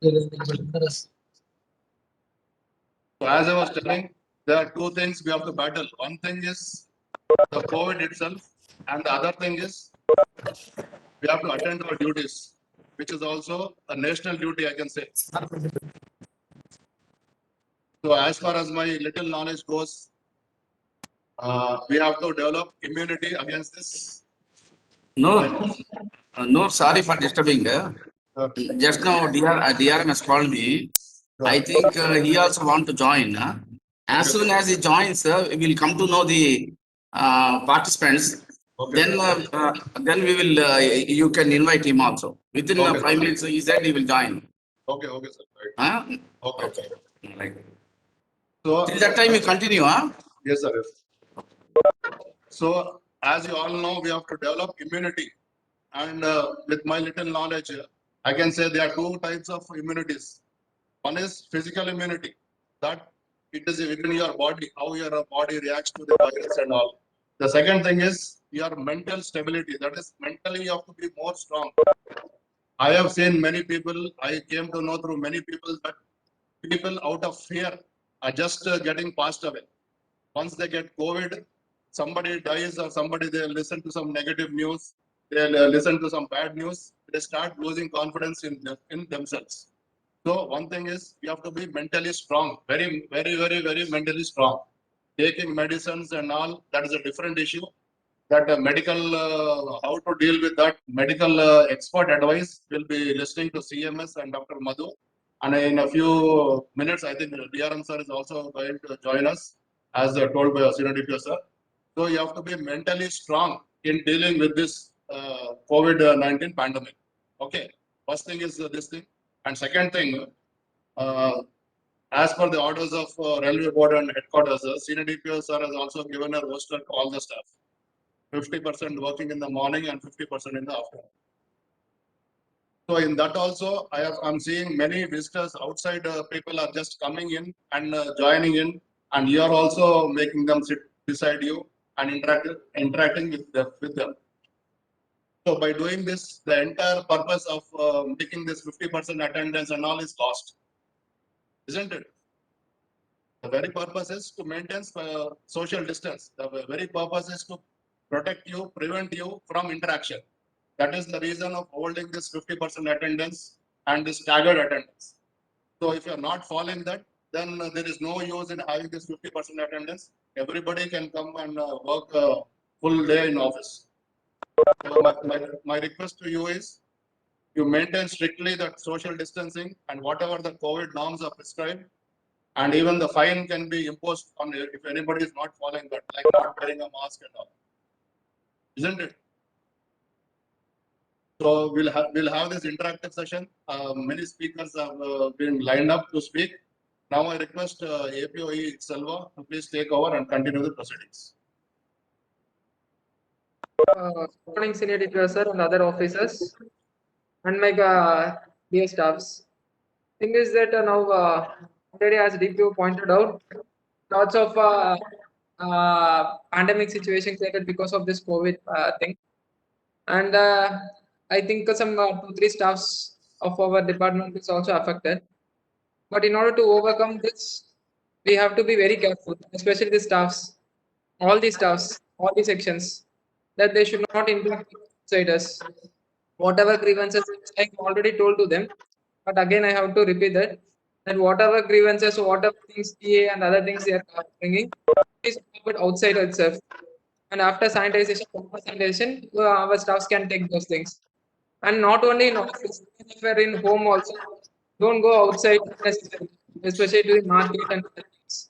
So as I was telling, there are two things we have to battle. One thing is the COVID itself, and the other thing is we have to attend our duties, which is also a national duty, I can say. So as far as my little knowledge goes, we have to develop immunity against this. No, sorry for disturbing. Just now, DRM has called me. I think he also want to join. As soon as he joins, we will come to know the participants. Okay. Then we will. You can invite him also. Within Okay. 5 minutes, he said he will join. Okay, sir. Right. Huh? Okay. Like, So till that time, you continue. Yes, sir. Yes. So as you all know, we have to develop immunity. And with my little knowledge, I can say there are two types of immunities. One is physical immunity, that it is within your body, how your body reacts to the virus and all. The second thing is your mental stability, that is mentally you have to be more strong. I have seen many people, I came to know through many people that people out of fear are just getting passed away. Once they get COVID, somebody dies or somebody they listen to some negative news, they listen to some bad news, they start losing confidence in themselves. So one thing is we have to be mentally strong, very mentally strong. Taking medicines and all, that is a different issue. That medical, how to deal with that medical expert advice will be listening to CMS and Dr. Madhu. And in a few minutes, I think DRM sir is also going to join us, as told by Senior DPO sir. So you have to be mentally strong in dealing with this COVID-19 pandemic. Okay, first thing is this thing. And second thing, uh, as per the orders of Railway Board and headquarters, Senior DPO sir has also given a roster to all the staff. 50% working in the morning and 50% in the afternoon. So in that also, I'm seeing many visitors outside. People are just coming in and joining in, and you are also making them sit beside you and interacting with them. So by doing this, the entire purpose of making this 50% attendance and all is lost, isn't it? The very purpose is to maintain social distance. The very purpose is to protect you, prevent you from interaction. That is the reason of holding this 50% attendance and this staggered attendance. So if you are not following that, then there is no use in having this 50% attendance. Everybody can come and work full day in office. So my request to you is you maintain strictly that social distancing and whatever the COVID norms are prescribed, and even the fine can be imposed on if anybody is not following that, like not wearing a mask and all, isn't it? So we'll have this interactive session. Many speakers have been lined up to speak. Now I request APOE Selva to please take over and continue the proceedings. Good morning, Senior Editor sir and other officers and my dear staffs. Thing is that now already as DPO pointed out, lots of pandemic situation created because of this COVID thing, and I think some 2-3 staffs of our department is also affected. But in order to overcome this, we have to be very careful, especially the staffs, all the staffs, all the sections, that they should not interact with outsiders. Whatever grievances, I already told to them, but again I have to repeat that whatever grievances, whatever things TA and other things they are bringing, is about outside itself. And after sanitization, our staffs can take those things. And not only in office, if we're in home also, don't go outside necessarily, especially to the market and other things.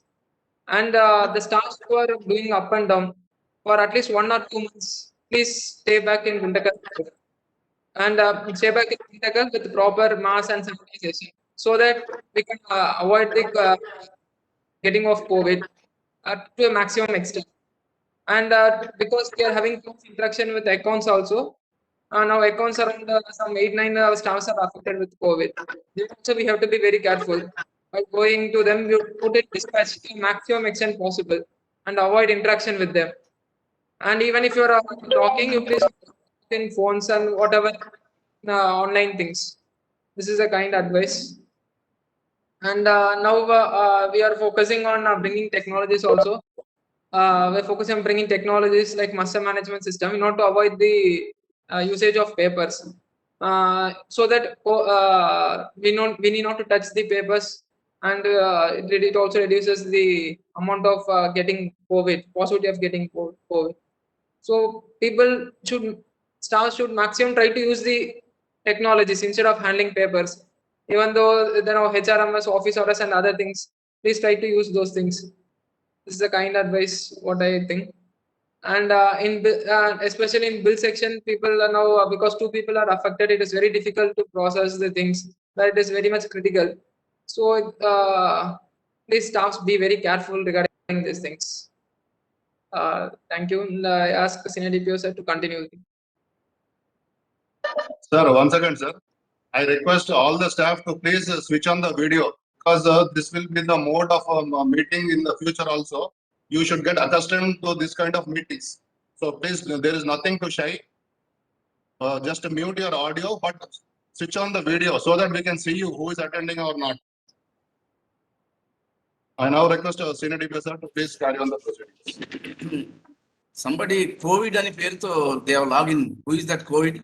And the staffs who are doing up and down for at least 1 or 2 months, please stay back in Guntakal and stay back in Guntakal with proper mask and sanitization, so that we can avoid the getting of COVID to a maximum extent. And because we are having close interaction with accounts also, now accounts around some 8-9 staffs are affected with COVID. So we have to be very careful. By going to them, we put it dispatch to maximum extent possible and avoid interaction with them. And even if you are talking, you please in phones and whatever online things. This is a kind advice. And now we are focusing on bringing technologies also. We're focusing on bringing technologies like master management system in order to avoid the usage of papers. So that we need not to touch the papers, and it also reduces the amount of getting COVID, possibility of getting COVID. So staff should maximum try to use the technologies instead of handling papers. Even though there are HRMS, office orders, and other things, please try to use those things. This is the kind advice what I think. And especially in bill section, people are now because two people are affected, it is very difficult to process the things. But it is very much critical. So please staffs be very careful regarding these things. Thank you. And I ask Senior DPO sir to continue. Sir, once again, sir, I request all the staff to please switch on the video because this will be the mode of meeting in the future also. You should get accustomed to this kind of meetings. So please, there is nothing to shy. Just mute your audio, but switch on the video so that we can see you who is attending or not. I now request Senior DPO sir to please carry on the proceedings. Somebody COVID ani పేరుతో they have login. Who is that COVID?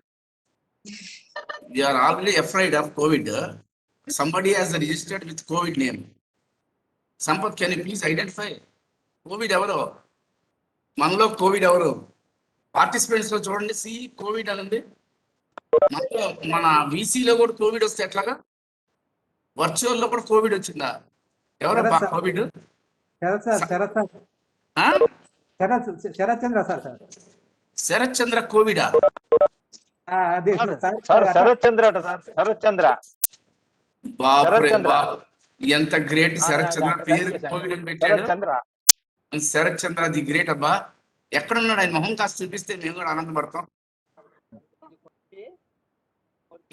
We are already afraid of COVID. Somebody has registered with COVID name. Sampath, can you please identify? COVID ఎవరు? మనలో COVID ఎవరు? Participants లో చూడండి C Covid అనండి. మన వీసీలో కూడా Covid వస్తే ఎట్లాగా? వర్చువల్ లో కూడా కోవిడ్ వచ్చిందా? ఎవరబ్బా కోవిడ్? శరత్ చంద్ర కోవిడా? శరత్ చంద్ర శరత్ చంద్ర బాప్రే బాప్, ఎంత గ్రేట్ శరత్ చంద్ర పేరు కోవిడ్ అని పెట్టాడు. శరత్ చంద్ర ది గ్రేట్ అబ్బా. ఎక్కడున్నాడు ఆయన మొహం కాస్త చూపిస్తే మేము కూడా ఆనందపడతాం.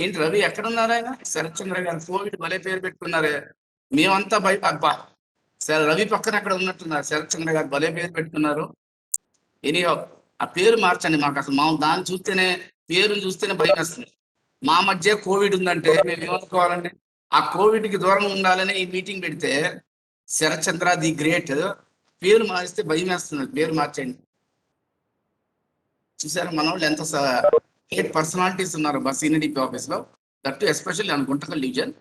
ఏంటి రవి ఎక్కడున్నారు ఆయన? శరత్ చంద్ర గారు కోవిడ్ భలే పేరు పెట్టుకున్నారే. మేమంతా అబ్బా రవి పక్కన అక్కడ ఉన్నట్టున్నారు. శరత్ చంద్ర గారు భలే పేరు పెట్టుకున్నారు. ఎనీహో ఆ పేరు మార్చండి. మాకు అసలు మా దాన్ని చూస్తేనే పేరుని చూస్తేనే భయం వేస్తుంది. మా మధ్య కోవిడ్ ఉందంటే మేము ఏమనుకోవాలండి? ఆ కోవిడ్ కి దూరంగా ఉండాలని ఈ మీటింగ్ పెడితే శరత్ చంద్ర ది గ్రేట్ పేరు మారిస్తే భయం వేస్తుంది. పేరు మార్చండి. చూసారా మన వాళ్ళు ఎంత 8 పర్సనాలిటీస్ ఉన్నారు బస్ సీనియర్ ఆఫీస్ లో, that too especially on Guntakal division.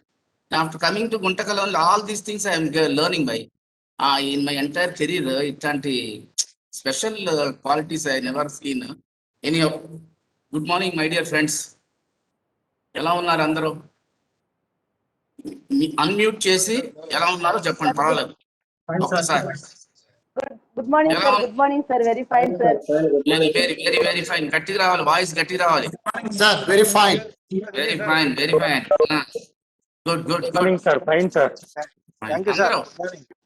After coming to Guntakal only all these things I'm learning by in my entire career. ఇట్లాంటి special qualities I never seen any. Good morning my dear friends, ఎలా ఉన్నారు అందరూ? Unmute చేసి ఎలా ఉన్నారో చెప్పండి, పర్వాలేదు ఒక్కసారి. Good morning, sir. Good morning, sir. Very fine, sir. Very fine. గట్టిగా రావాలి, వాయిస్ గట్టిగా రావాలి. Sir, very fine. Very fine. Good. Morning, sir. Fine, sir. Thank you, sir.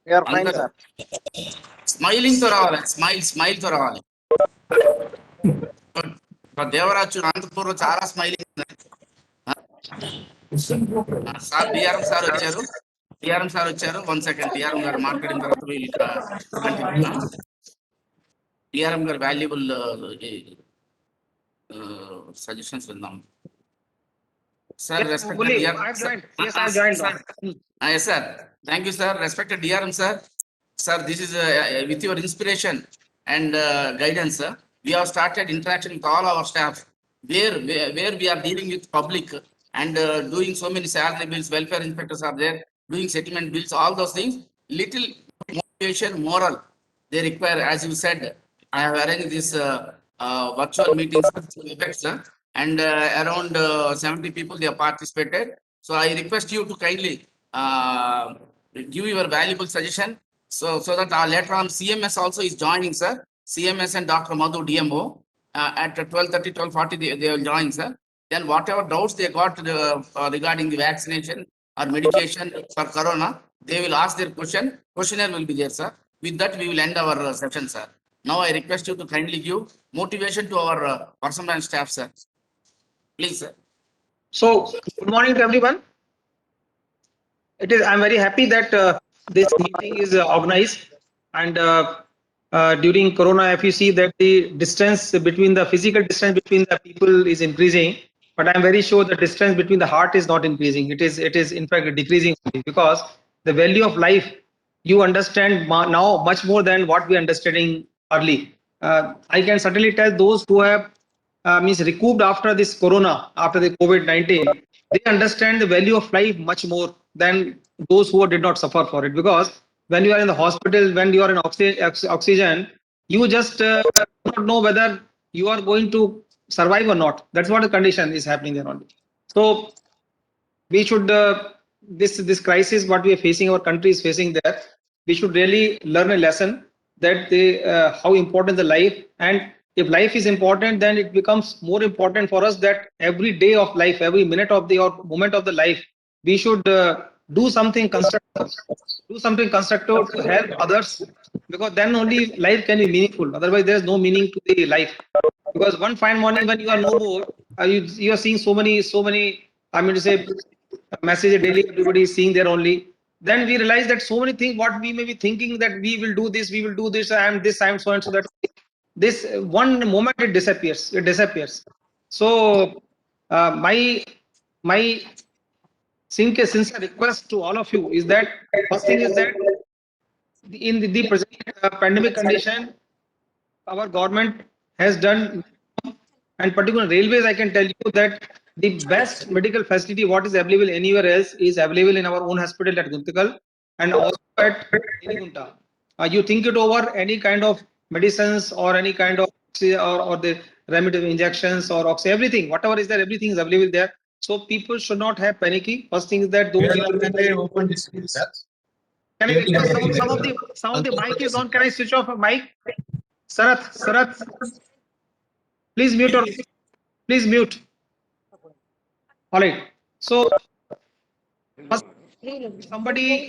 We are fine, sir. Smiling తో రావాలి, స్మైల్ తో రావాలి. దేవరాజు అనంతపూర్లో చాలా స్మైలింగ్. సార్ డిఆర్ఎం సార్ వచ్చారు. 1 సెకండ్. డిఆర్ఎం గారు మాట్లాడిన తర్వాత డిఆర్ఎం గారు వాల్యుబుల్ సజెషన్స్ విందాం. Sir respected yes sir, thank you sir. Respected DRM sir, this is with your inspiration and guidance sir, we have started interaction with all our staff where we are dealing with public and doing so many salary bills, welfare inspectors are there doing settlement bills, all those things. Little motivation, moral they require. As you said, I have arranged this virtual meetings and around 70 people they have participated. So I request you to kindly give your valuable suggestion so that later on CMS also is joining sir. CMS and Dr. Madhu DMO at 12:30, 12:40 they will join sir. Then whatever doubts they got regarding the vaccination or medication for corona, they will ask their questionnaire will be there sir. With that we will end our session sir. Now I request you to kindly give motivation to our personnel and staff sir. Please sir. So good morning to everyone. I'm very happy that this meeting is organized, and during corona if you see that the distance between the physical distance between the people is increasing, but I'm very sure the distance between the heart is not increasing. It is in fact decreasing, because the value of life, you understand now much more than what we understanding early. I can certainly tell those who have means recouped after this corona, after the COVID-19, they understand the value of life much more than those who did not suffer for it. Because when you are in the hospital, when you are in oxygen, you just do not know whether you are going to survive or not. That's what the condition is happening there only. So we should this crisis what we are facing, our country is facing there, we should really learn a lesson that how important the life, and if life is important, then it becomes more important for us that every day of life, every minute of the or moment of the life, we should do something constructive, to help others, because then only life can be meaningful. Otherwise there is no meaning to the life. Because one fine morning when you are no more, you are seeing so many I mean to say messages daily, everybody is seeing there only. Then we realize that so many things what we may be thinking that we will do this, I am this, I am so and so, that this one moment it disappears. So my sincere request to all of you is that first thing is that in the present pandemic condition, our government has done, and particularly railways, I can tell you that the best medical facility what is available anywhere else is available in our own hospital at Guntakal and also at Gunta. You think it over, any kind of medicines or any kind of or the remedial injections or oxygen, everything, whatever is there, everything is available there. So people should not have panicky. First thing is that those. Can I request some of the mic is on? Can I switch off a mic? Sarath, please mute or please mute. All right. So somebody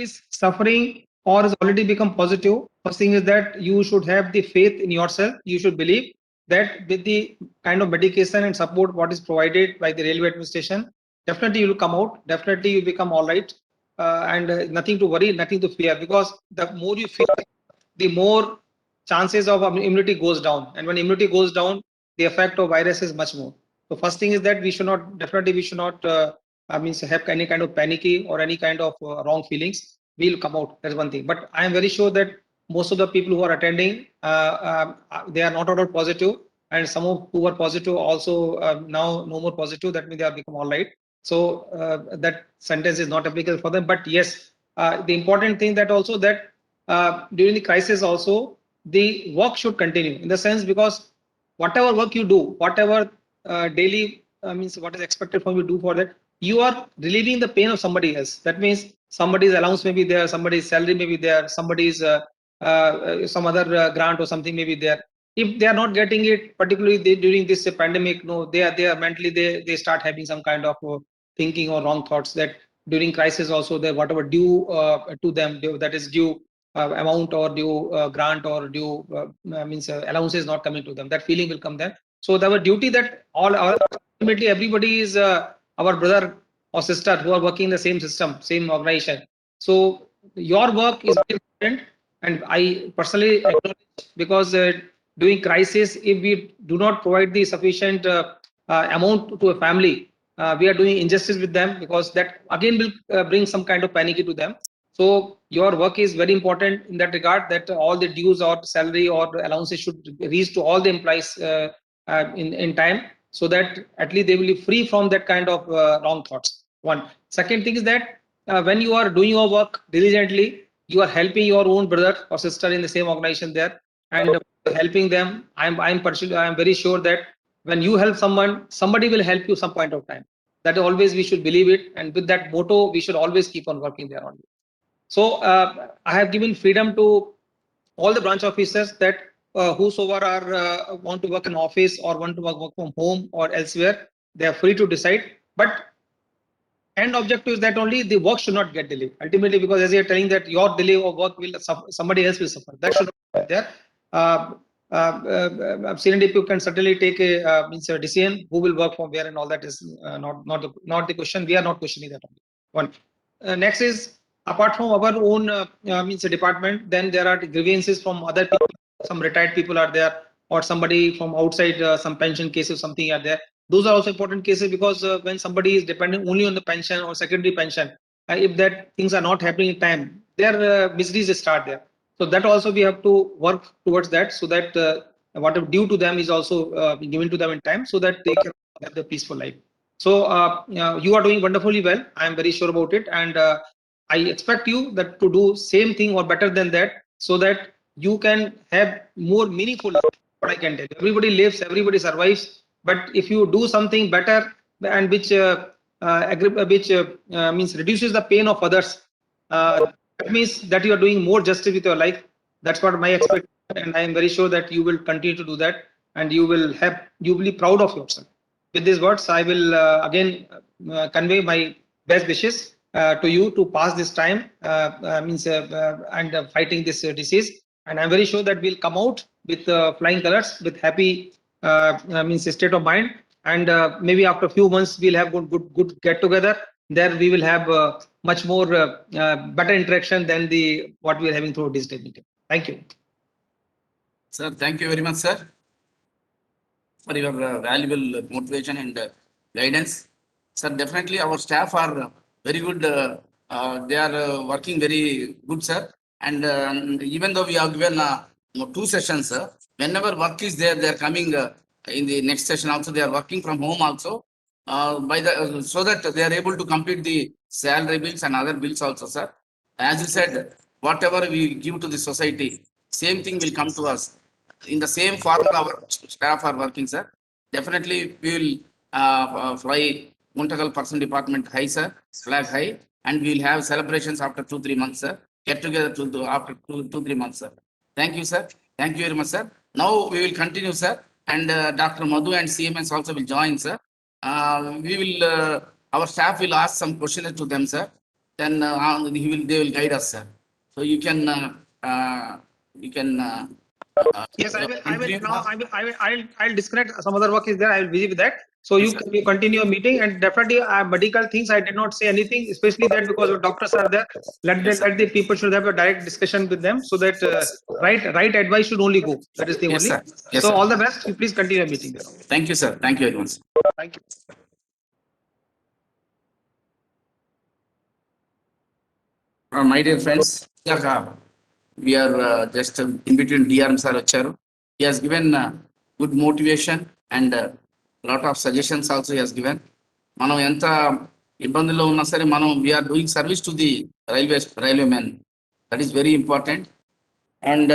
is suffering or has already become positive. First thing is that you should have the faith in yourself. You should believe that with the kind of medication and support what is provided by the railway administration, definitely you will come out. Definitely you become all right, and nothing to worry, nothing to fear. Because the more you fear, the more chances of immunity goes down, and when immunity goes down, the effect of virus is much more. So first thing is that we should not have any kind of panicky or any kind of wrong feelings. We'll come out. That's one thing. But I am very sure that most of the people who are attending, they are not at all positive, and some of who are positive also now no more positive. That means they have become all right. So that sentence is not applicable for them. But yes, the important thing that also that during the crisis also the work should continue, in the sense, because whatever work you do, whatever daily means what is expected from you do for that, you are relieving the pain of somebody else. That means somebody's allowance may be there, somebody's salary may be there, somebody's some other grant or something may be there. If they are not getting it, particularly during this pandemic, no, they are mentally they start having some kind of thinking or wrong thoughts that during crisis also that whatever due to them, that is due amount or due grant or due means allowance is not coming to them. That feeling will come there. So our duty that ultimately everybody is our brother or sister who are working in the same system, same organization. So your work is very important, and I personally acknowledge, because during crisis, if we do not provide the sufficient amount to a family, we are doing injustice with them, because that again will bring some kind of panic to them. So your work is very important in that regard, that all the dues or salary or allowances should reach to all the employees in time, so that at least they will be free from that kind of wrong thoughts. One. Second thing is that when you are doing your work diligently, you are helping your own brother or sister in the same organization there, and helping them. I'm very sure that when you help someone, somebody will help you some point of time. That always we should believe it, and with that motto, we should always keep on working there only. So I have given freedom to all the branch officers that whosoever are want to work in office or want to work from home or elsewhere, they are free to decide. But end objective is that only the work should not get delayed. Ultimately, because as you are telling that your delay of work will suffer, somebody else will suffer. That should not be there. CNDP can certainly take a means a decision who will work from where, and all that is not the question. We are not questioning that only. One. Next is, apart from our own means a department, then there are grievances from other people. Some retired people are there, or somebody from outside, some pension cases, something are there. Those are also important cases, because when somebody is dependent only on the pension or secondary pension, if that things are not happening in time, their miseries start there. So that also we have to work towards that, so that whatever due to them is also given to them in time, so that they can have the peaceful life. So you are doing wonderfully well. I am very sure about it, and I expect you that to do same thing or better than that, so that you can have more meaningful life. What I can tell you, everybody lives, everybody survives, but if you do something better and which means reduces the pain of others, that means that you are doing more justice with your life. That's what my expectation, and I am very sure that you will continue to do that, and you will be proud of yourself. With these words, I will again convey my best wishes to you to pass this time and fighting this disease. And I'm very sure that we'll come out with flying colors, with happy means state of mind. And maybe after a few months, we'll have good get together. There we will have much more better interaction than the what we are having through digital meeting. Thank you. Sir, thank you very much, sir, for your valuable motivation and guidance. Sir, definitely our staff are very good. They are working very good, sir. And even though we have given 2 sessions, sir, whenever work is there, they are coming in the next session also. They are working from home also, so that they are able to complete the salary bills and other bills also, sir. As you said, whatever we give to the society, same thing will come to us. In the same formula, our staff are working, sir. Definitely, we will fly Muntakal Person Department high, sir, flag high, and we will have celebrations after 2-3 months, sir. Get together after 2-3 months, sir. Thank you, sir. Thank you very much, sir. Now we will continue, sir, and Dr. Madhu and CMS also will join, sir. Our staff will ask some questions to them, sir. Then they will guide us, sir. So you can. Yes, I will now. I'll disconnect. Some other work is there. I will busy with that. So Yes, you continue your meeting, and definitely medical things. I did not say anything, especially that because the doctors are there. Let the people should have a direct discussion with them, so that right advice should only go. That is the Yes, only. sir. Yes, So sir. all the best. You please continue your meeting. Thank you, sir. Thank you very much. Thank you. My dear friends, we are just in between DRM sir వచ్చారు. He has given good motivation and lot of suggestions also he has given. మనం ఎంత ఇబ్బందుల్లో ఉన్నా సరే మనం we are doing service to the railway men. That is very important. And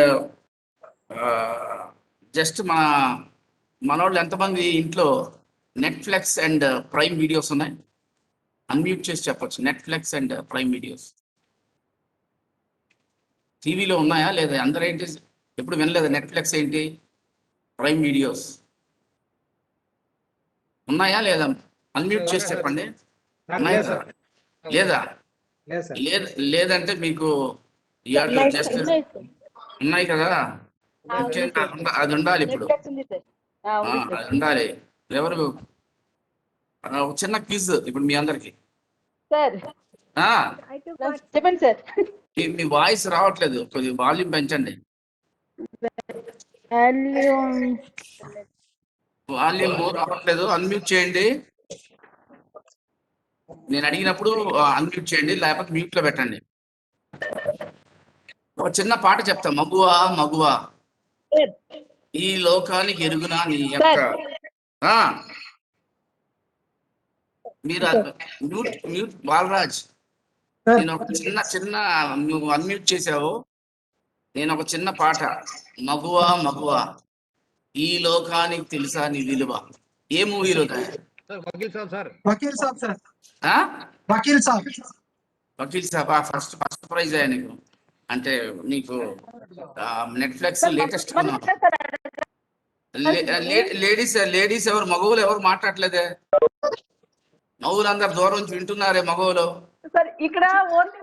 just మనోళ్ళు ఎంతమంది ఇంట్లో నెట్ఫ్లిక్స్ అండ్ ప్రైమ్ వీడియోస్ ఉన్నాయి? అన్మ్యూట్ చేసి చెప్పొచ్చు. నెట్ఫ్లిక్స్ అండ్ ప్రైమ్ వీడియోస్ టీవీలో ఉన్నాయా లేదా? అందరూ ఏంటి ఎప్పుడు వినలేదా? నెట్ఫ్లిక్స్ ఏంటి, ప్రైమ్ వీడియోస్ ఉన్నాయా లేదా? అన్మ్యూట్ చేసి చెప్పండి. లేదా? లేదంటే మీకు జస్ట్ ఉన్నాయి కదా, అది ఉండాలి ఇప్పుడు. అది ఉండాలి. ఎవరు ఒక చిన్న క్విజ్ ఇప్పుడు మీ అందరికి. చెప్పండి సార్. మీ వాయిస్ రావట్లేదు, కొద్దిగా వాల్యూమ్ పెంచండి. వాల్యూమ్ రావట్లేదు, అన్మ్యూట్ చేయండి. నేను అడిగినప్పుడు అన్మ్యూట్ చేయండి, లేకపోతే మ్యూట్ లో పెట్టండి. ఒక చిన్న పాట చెప్తా. మగువా మగువా ఈ లోకానికి ఎరుగునా నీ యొక్క. మీరు మ్యూట్ బాలరాజ్, నేను ఒక చిన్న నువ్వు అన్మ్యూట్ చేసావు. నేను ఒక చిన్న పాట, మగువా మగువా ఈ లోకానికి తెలుసా నీ విలువ. ఏ మూవీలో? వకీల్ సాబ్. ఫస్ట్ ప్రైజ్ అయ్యా నీకు. అంటే నీకు నెట్ఫ్లిక్స్ లేటెస్ట్. లేడీస్ ఎవరు, మగవులు ఎవరు మాట్లాడలేదే? మగవులు అందరు దూరం నుంచి వింటున్నారే మగవులు. సార్ ఇక్కడ ఓన్లీ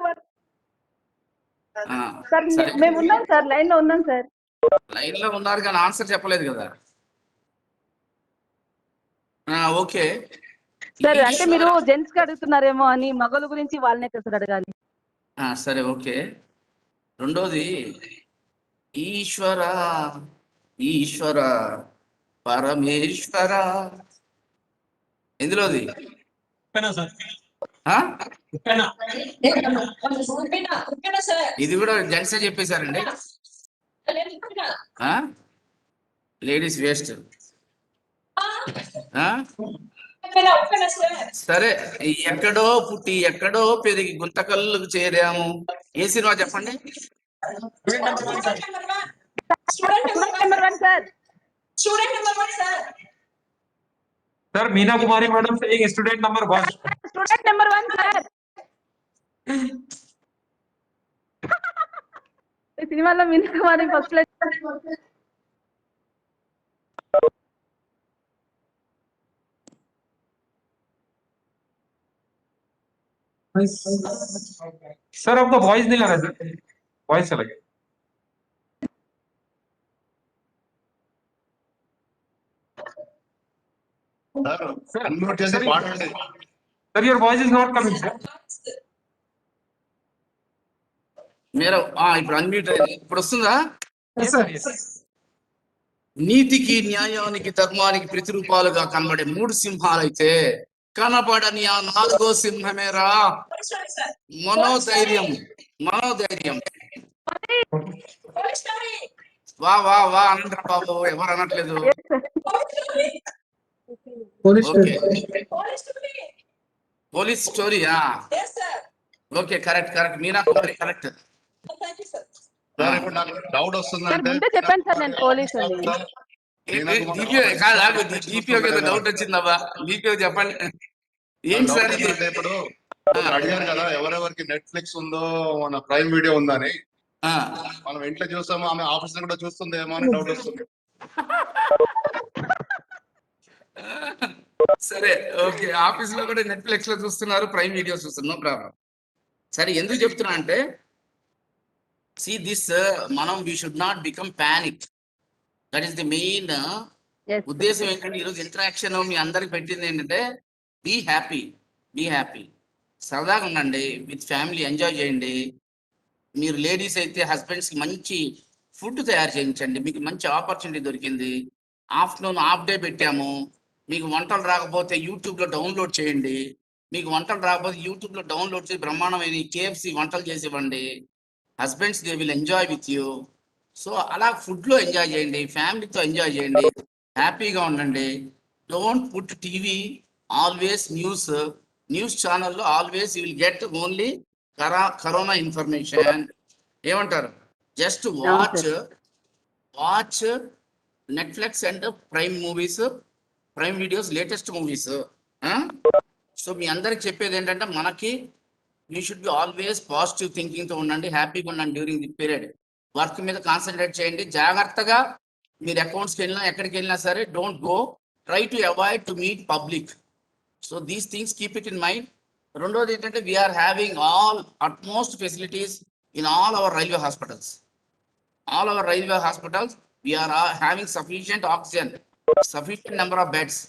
సార్ మేము ఉన్నాం సార్, లైన్ లో ఉన్నాం సార్. లైన్ లో ఉన్నారు కానీ ఆన్సర్ చెప్పలేదు కదా. ఓకే సార్, అంటే మీరు జెంట్స్ కి అడుగుతున్నారేమో అని, మగల గురించి వాళ్ళనే సార్ అడగాలి. సరే ఓకే. రెండోది, ఈశ్వర ఈశ్వర పరమేశ్వర. ఎందులోది? ఇది కూడా జెంట్స్ చెప్పేశారండి. Ladies waste. సరే, ఎక్కడో పుట్టి ఎక్కడో పెరిగి గుంతకల్లుకు చేరాము. ఏ సినిమా చెప్పండి? Number 1 sir. Sir, Meena Kumari madam saying student number 1. Student number 1 sir. ఈ సినిమాలో మీనా కుమారి ఫస్ట్ ప్లేస్. Sir, आपका voice नहीं आ रहा है. Voice चला गया. Sir, unmute చేసి పాడండి. Sir, your voice is not coming, sir. మీరు ఇప్పుడు అన్మ్యూట్ ఇప్పుడు వస్తుందా? Yes, sir. Yes. నీతికి, న్యాయానికి, ధర్మానికి ప్రతిరూపాలుగా కనబడే 3 సింహాలైతే కనబడని ఆ 4వ సింహమేరా మనోధైర్యం. మనోధైర్యం. వా వా వా అనంటారు బాబు, ఎవరు అనట్లేదు. ఓకే, పోలీస్ స్టోరీయా? Okay, correct correct. Meena Kumari correct. Sir ఇప్పుడు నాకు డౌట్ వస్తుందంటే ముందే చెప్పాను సార్ నేను పోలీస్ అని. DPO doubt వచ్చిందబ్బా. డిపిఓ చెప్పండి ఏంటి సార్ ఇది? అంటే ఇప్పుడు అడిగారు కదా ఎవరెవరికి నెట్ఫ్లిక్స్ ఉందో, మన ప్రైమ్ వీడియో ఉందని. మనం ఇంట్లో చూస్తాము, ఆమె ఆఫీస్ లో కూడా చూస్తుందేమో అని డౌట్ వస్తుంది. సరే, ఓకే. ఆఫీస్ లో కూడా నెట్ఫ్లిక్స్ లో చూస్తున్నారు, ప్రైమ్ వీడియో చూస్తున్నారు, నో ప్రాబ్లం. సరే, ఎందుకు చెప్తున్నా అంటే see this మనం we should not become panic. That is the main Yes. ఉద్దేశం. ఏంటంటే ఈరోజు ఇంటరాక్షన్ మీ అందరికి పెట్టింది ఏంటంటే బీ హ్యాపీ, బీ హ్యాపీ. సరదాగా ఉండండి, విత్ ఫ్యామిలీ ఎంజాయ్ చేయండి. మీరు లేడీస్ అయితే హస్బెండ్స్ కి మంచి ఫుడ్ తయారు చేయించండి. మీకు మంచి ఆపర్చునిటీ దొరికింది. ఆఫ్టర్నూన్ హాఫ్ డే పెట్టాము. మీకు వంటలు రాకపోతే యూట్యూబ్ లో డౌన్లోడ్ చేయండి. మీకు వంటలు రాకపోతే యూట్యూబ్ లో డౌన్లోడ్ చేసి బ్రహ్మాండమైన KFC వంటలు చేసి ఇవ్వండి. Husbands they will enjoy with you. So అలా ఫుడ్ లో ఎంజాయ్ చేయండి, ఫ్యామిలీతో ఎంజాయ్ చేయండి, హ్యాపీగా ఉండండి. Don't put TV always news ఛానల్లో always you will get only corona information. ఏమంటారు? Just watch Netflix and Prime movies, Prime videos, latest movies. So మీ అందరికి చెప్పేది ఏంటంటే మనకి you should be always positive thinking తో ఉండండి, హ్యాపీగా ఉండండి డ్యూరింగ్ ది పీరియడ్. వర్క్ మీద కాన్సన్ట్రేట్ చేయండి. జాగ్రత్తగా మీరు అకౌంట్స్కి వెళ్ళినా ఎక్కడికి వెళ్ళినా సరే don't go, try to avoid to meet public. So these things keep it in mind. రెండోది ఏంటంటే we are having all utmost facilities in all our railway hospitals. All our railway hospitals we are having sufficient oxygen, sufficient number of beds,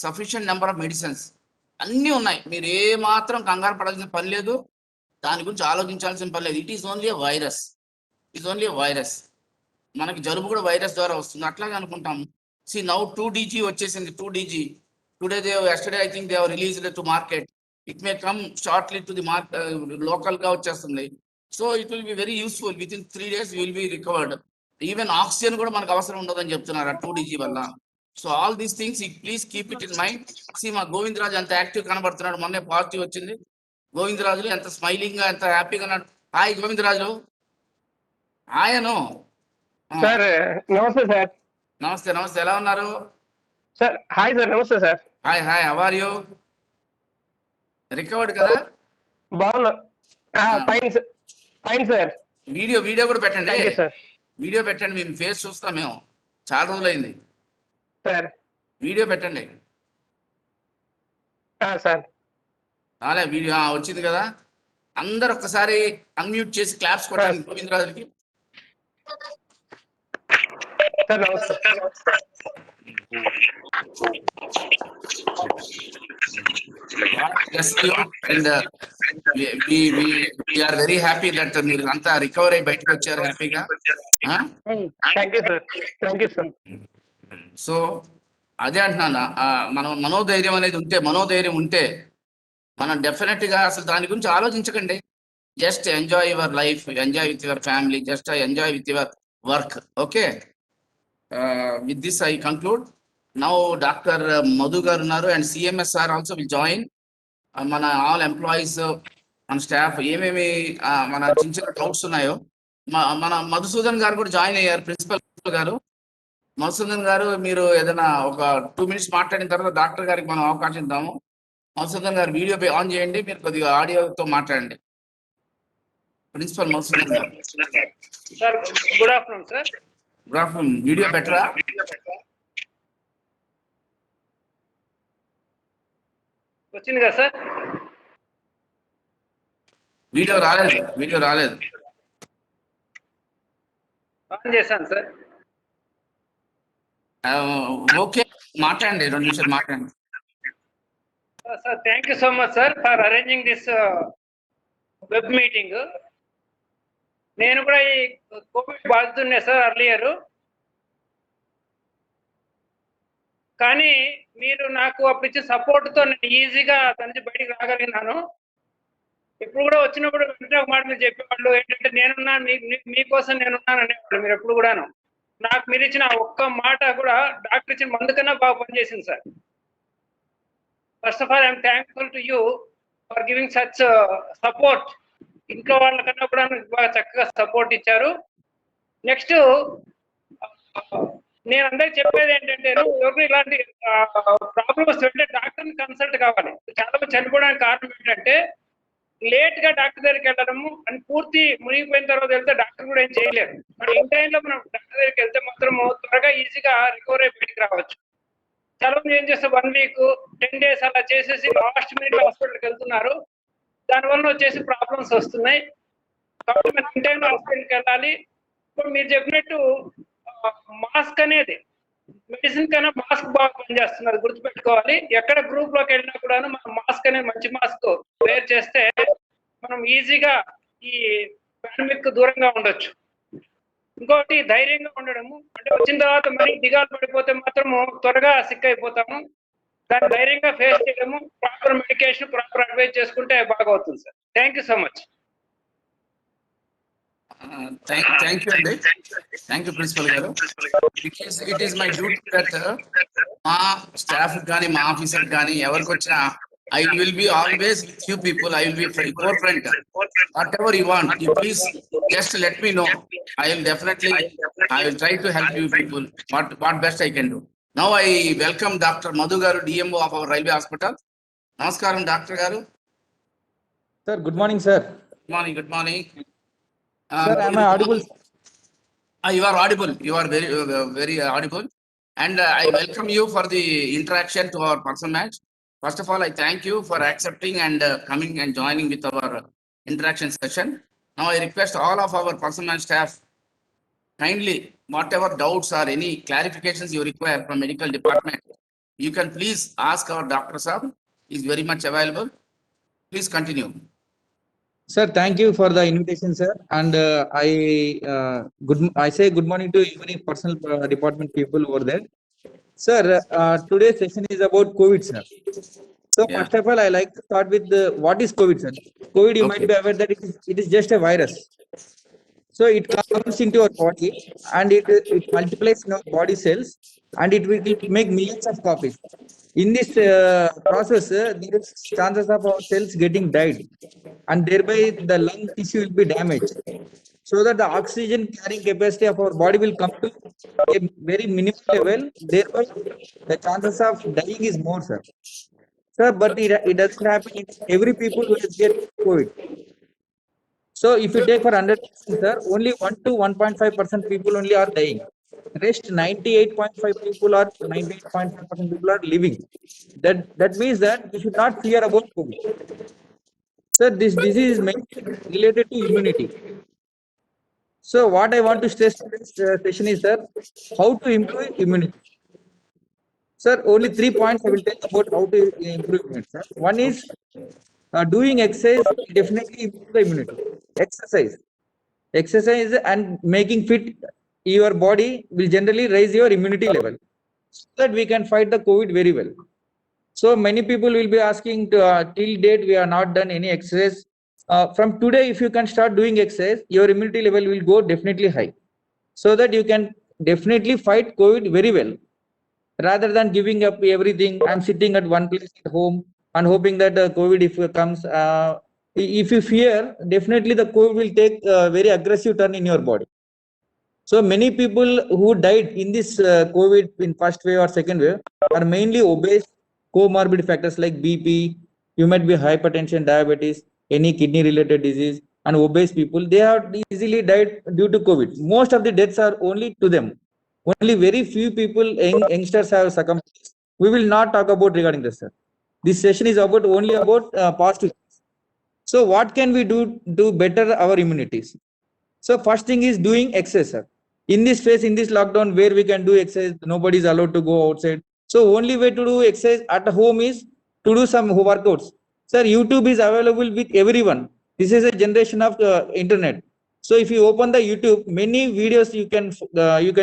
sufficient number of medicines అన్నీ ఉన్నాయి. మీరు ఏ మాత్రం కంగారు పడాల్సిన పని లేదు, దాని గురించి ఆలోచించాల్సిన పని లేదు. It is only a virus, it's only a virus. మనకి జలుబు కూడా వైరస్ ద్వారా వస్తుంది, అట్లాగే అనుకుంటాం. సి నౌ 2DG వచ్చేసింది. 2DG today yesterday I think they have released it to market. It may come shortly to the market, local గా వచ్చేస్తుంది. So it will be very useful. With in 3 days will be recovered. Even oxygen కూడా మనకు అవసరం ఉండదని చెప్తున్నారు 2DG వల్ల. So all these things please keep it in mind. See మా గోవిందరాజు ఎంత యాక్టివ్ కనబడుతున్నాడు, మొన్నే పాజిటివ్ వచ్చింది. గోవిందరాజులు ఎంత స్మైలింగ్ గా, ఎంత హ్యాపీగా ఉన్నాడు. హాయ్ గోవిందరాజు. ఆయను సార్ నమస్తే సార్. నమస్తే నమస్తే, ఎలా ఉన్నారు? సార్ హాయ్ సార్, నమస్తే sir. Hi hi, how are you? Recovered కదా? బాగున్నా. Fine sir, fine sir. Video కూడా పెట్టండి. Thank you sir. వీడియో పెట్టండి, మేము ఫేస్ చూస్తాం. మేము చాలా రోజులైంది. సార్ వీడియో పెట్టండి. సార్ అలా వీడియో వచ్చింది కదా. అందరు ఒక్కసారి అన్మ్యూట్ చేసి క్లాప్స్ కొట్టండి గోవిందరాజుకి. సార్ నమస్తే. And we are very happy that మీరు అంతా రికవర్ అయ్యి బయటకు వచ్చారు హ్యాపీగా. Thank you sir, thank you sir. So అదే అంటున్నాను, మనం మనోధైర్యం అనేది ఉంటే మనం డెఫినెట్ గా అసలు దాని గురించి ఆలోచించకండి. Just enjoy your life, enjoy with your family, just enjoy with your work. Okay, with this I conclude. Now doctor Madhu గారు ఉన్నారు and CMS sir also will join. మన ఆల్ ఎంప్లాయీస్, మన స్టాఫ్ ఏమేమి మన చిన్న చిన్న డౌట్స్ ఉన్నాయో మన మధుసూదన్ గారు కూడా జాయిన్ అయ్యారు, ప్రిన్సిపల్ గారు. మధుసూదన్ గారు, మీరు ఏదైనా ఒక 2 minutes మాట్లాడిన తర్వాత డాక్టర్ గారికి మనం అవకాశం ఇద్దాము. మధుసూదన్ గారు వీడియో ఆన్ చేయండి, మీరు కొద్దిగా ఆడియోతో మాట్లాడండి. ప్రిన్సిపల్ మధుసూదన్ గారు. Sir good afternoon sir. Good afternoon. Video బెటరా? వచ్చింది కదా సార్? వీడియో రాలేదు. ఆన్ చేశాను సార్. ఓకే, మాట్లాడండి, 2 నిమిషాలు మాట్లాడండి. Sir thank you so much sir for arranging this web meeting. నేను కూడా ఈ కోవిడ్ బాధితున్నే సార్ అర్లియర్. కానీ మీరు నాకు అప్పుడు ఇచ్చిన సపోర్ట్తో నేను ఈజీగా దాని నుంచి బయటికి రాగలిగినాను. ఇప్పుడు కూడా వచ్చినప్పుడు వెంటనే ఒక మాట మీరు చెప్పేవాళ్ళు ఏంటంటే, నేనున్నాను, మీకోసం నేనున్నాను అనేవాళ్ళు మీరు ఎప్పుడు కూడాను. నాకు మీరు ఇచ్చిన ఒక్క మాట కూడా డాక్టర్ ఇచ్చిన మందు కన్నా బాగా పనిచేసింది sir. First of all I'm thankful to you for giving such support. ఇంట్లో వాళ్ళకన్నా కూడా బాగా చక్కగా సపోర్ట్ ఇచ్చారు. నెక్స్ట్ నేను అందరికి చెప్పేది ఏంటంటే, ఎవరు ఇలాంటి ప్రాబ్లమ్స్ వెంటనే డాక్టర్ని కన్సల్ట్ కావాలి. చాలా మంది చనిపోవడానికి కారణం ఏంటంటే లేట్ గా డాక్టర్ దగ్గరికి వెళ్ళడము, అని పూర్తి మునిగిపోయిన తర్వాత వెళ్తే డాక్టర్ కూడా ఏం చేయలేరు. మరి ఇన్ టైంలో మనం డాక్టర్ దగ్గరికి వెళ్తే మాత్రము త్వరగా ఈజీగా రికవర్ అయి బయటికి రావచ్చు. చాలా మంది ఏం చేస్తే 1 week 10 days అలా చేసేసి లాస్ట్ మినిట్ హాస్పిటల్కి వెళ్తున్నారు. దానివల్ల వచ్చేసి ప్రాబ్లమ్స్ వస్తున్నాయి. కాబట్టి మనం ఇన్ టైంలో హాస్పిటల్కి వెళ్ళాలి. ఇప్పుడు మీరు చెప్పినట్టు మాస్క్ అనేది మెడిసిన్ కన్నా మాస్క్ బాగా పనిచేస్తుంది, అది గుర్తుపెట్టుకోవాలి. ఎక్కడ గ్రూప్ లోకి వెళ్ళినా కూడా మనం మాస్క్ అనేది మంచి మాస్క్ వేర్ చేస్తే మనం ఈజీగా ఈ పాండమిక్ దూరంగా ఉండొచ్చు. ఇంకోటి ధైర్యంగా ఉండడము, అంటే వచ్చిన తర్వాత మరీ దిగాలు పడిపోతే మాత్రము త్వరగా సిక్ అయిపోతాము. దాన్ని ధైర్యంగా ఫేస్ చేయడము, ప్రాపర్ మెడికేషన్, ప్రాపర్ అడ్వైజ్ చేసుకుంటే బాగా అవుతుంది sir. Thank you so much. Thank you అండి. థ్యాంక్ యూ ప్రిన్సిపల్ గారు. It is my duty that మా స్టాఫ్ కానీ మా ఆఫీసర్ కానీ ఎవరికి వచ్చినా I will be always with you people. I will be forefront. Whatever you want, you please just let me know. I will definitely, I will try to help you people. What best I can do. Now I welcome Dr. Madhu Garu, DMO of our Railway Hospital. Namaskaram, Dr. Garu. Sir, good morning, sir. Good morning. Good morning. Sir, am I audible? You are audible. You are very audible. And I welcome you for the interaction to our person match. First of all, I thank you for accepting and coming and joining with our interaction session. Now I request all of our person match staff, kindly, whatever doubts or any clarifications you require from medical department, you can please ask our Dr. Saab. He is very much available. Please continue. Sir, thank you for the invitation, sir. And I say good morning to every personal department people over there. Sir, today's session is about COVID, sir. So Yeah. first of all, I like to start with what is COVID, sir. COVID, you might Okay. be aware that it is just a virus. So it comes into our body and it multiplies in our body cells and it will make millions of copies. In this process, there is chances of our cells getting died and thereby the lung tissue will be damaged. So that the oxygen carrying capacity of our body will come to a very minimal level, thereby the chances of dying is more, sir. Sir, but it doesn't happen in every people who has get COVID. So if you take for 100%, sir, only 1 to 1.5% people only are dying. Rest 98.5 people or 98.5% people are living. That means that we should not fear about COVID. Sir, this disease is mainly related to immunity. So what I want to stress in this session is, sir, how to improve immunity. Sir, only 3 points I will tell about how to improve immunity, sir. One is doing exercise definitely improve the immunity. Exercise and making fit your body will generally raise your immunity level so that we can fight the COVID very well. So many people will be asking till date we are not done any exercise. From today, if you can start doing exercise, your immunity level will go definitely high, so that you can definitely fight COVID very well. Rather than giving up everything and sitting at one place at home and hoping that COVID if it comes, if you fear, definitely the COVID will take a very aggressive turn in your body. So many people who died in this COVID in first wave or second wave are mainly obese, comorbid factors like BP, you might be hypertension, diabetes, any kidney related disease, and obese people, they have easily died due to COVID. Most of the deaths are only to them. Only very few people, youngsters have succumbed. We will not talk about regarding this, sir. This session is about only about positive. So what can we do better our immunities? So first thing is doing exercise, sir. In this phase, in this lockdown, where we can do exercise, nobody is allowed to go outside. So only way to do exercise at home is to do some workouts. Sir, YouTube is available with everyone. This is a generation of internet. So if you open the YouTube, many videos you can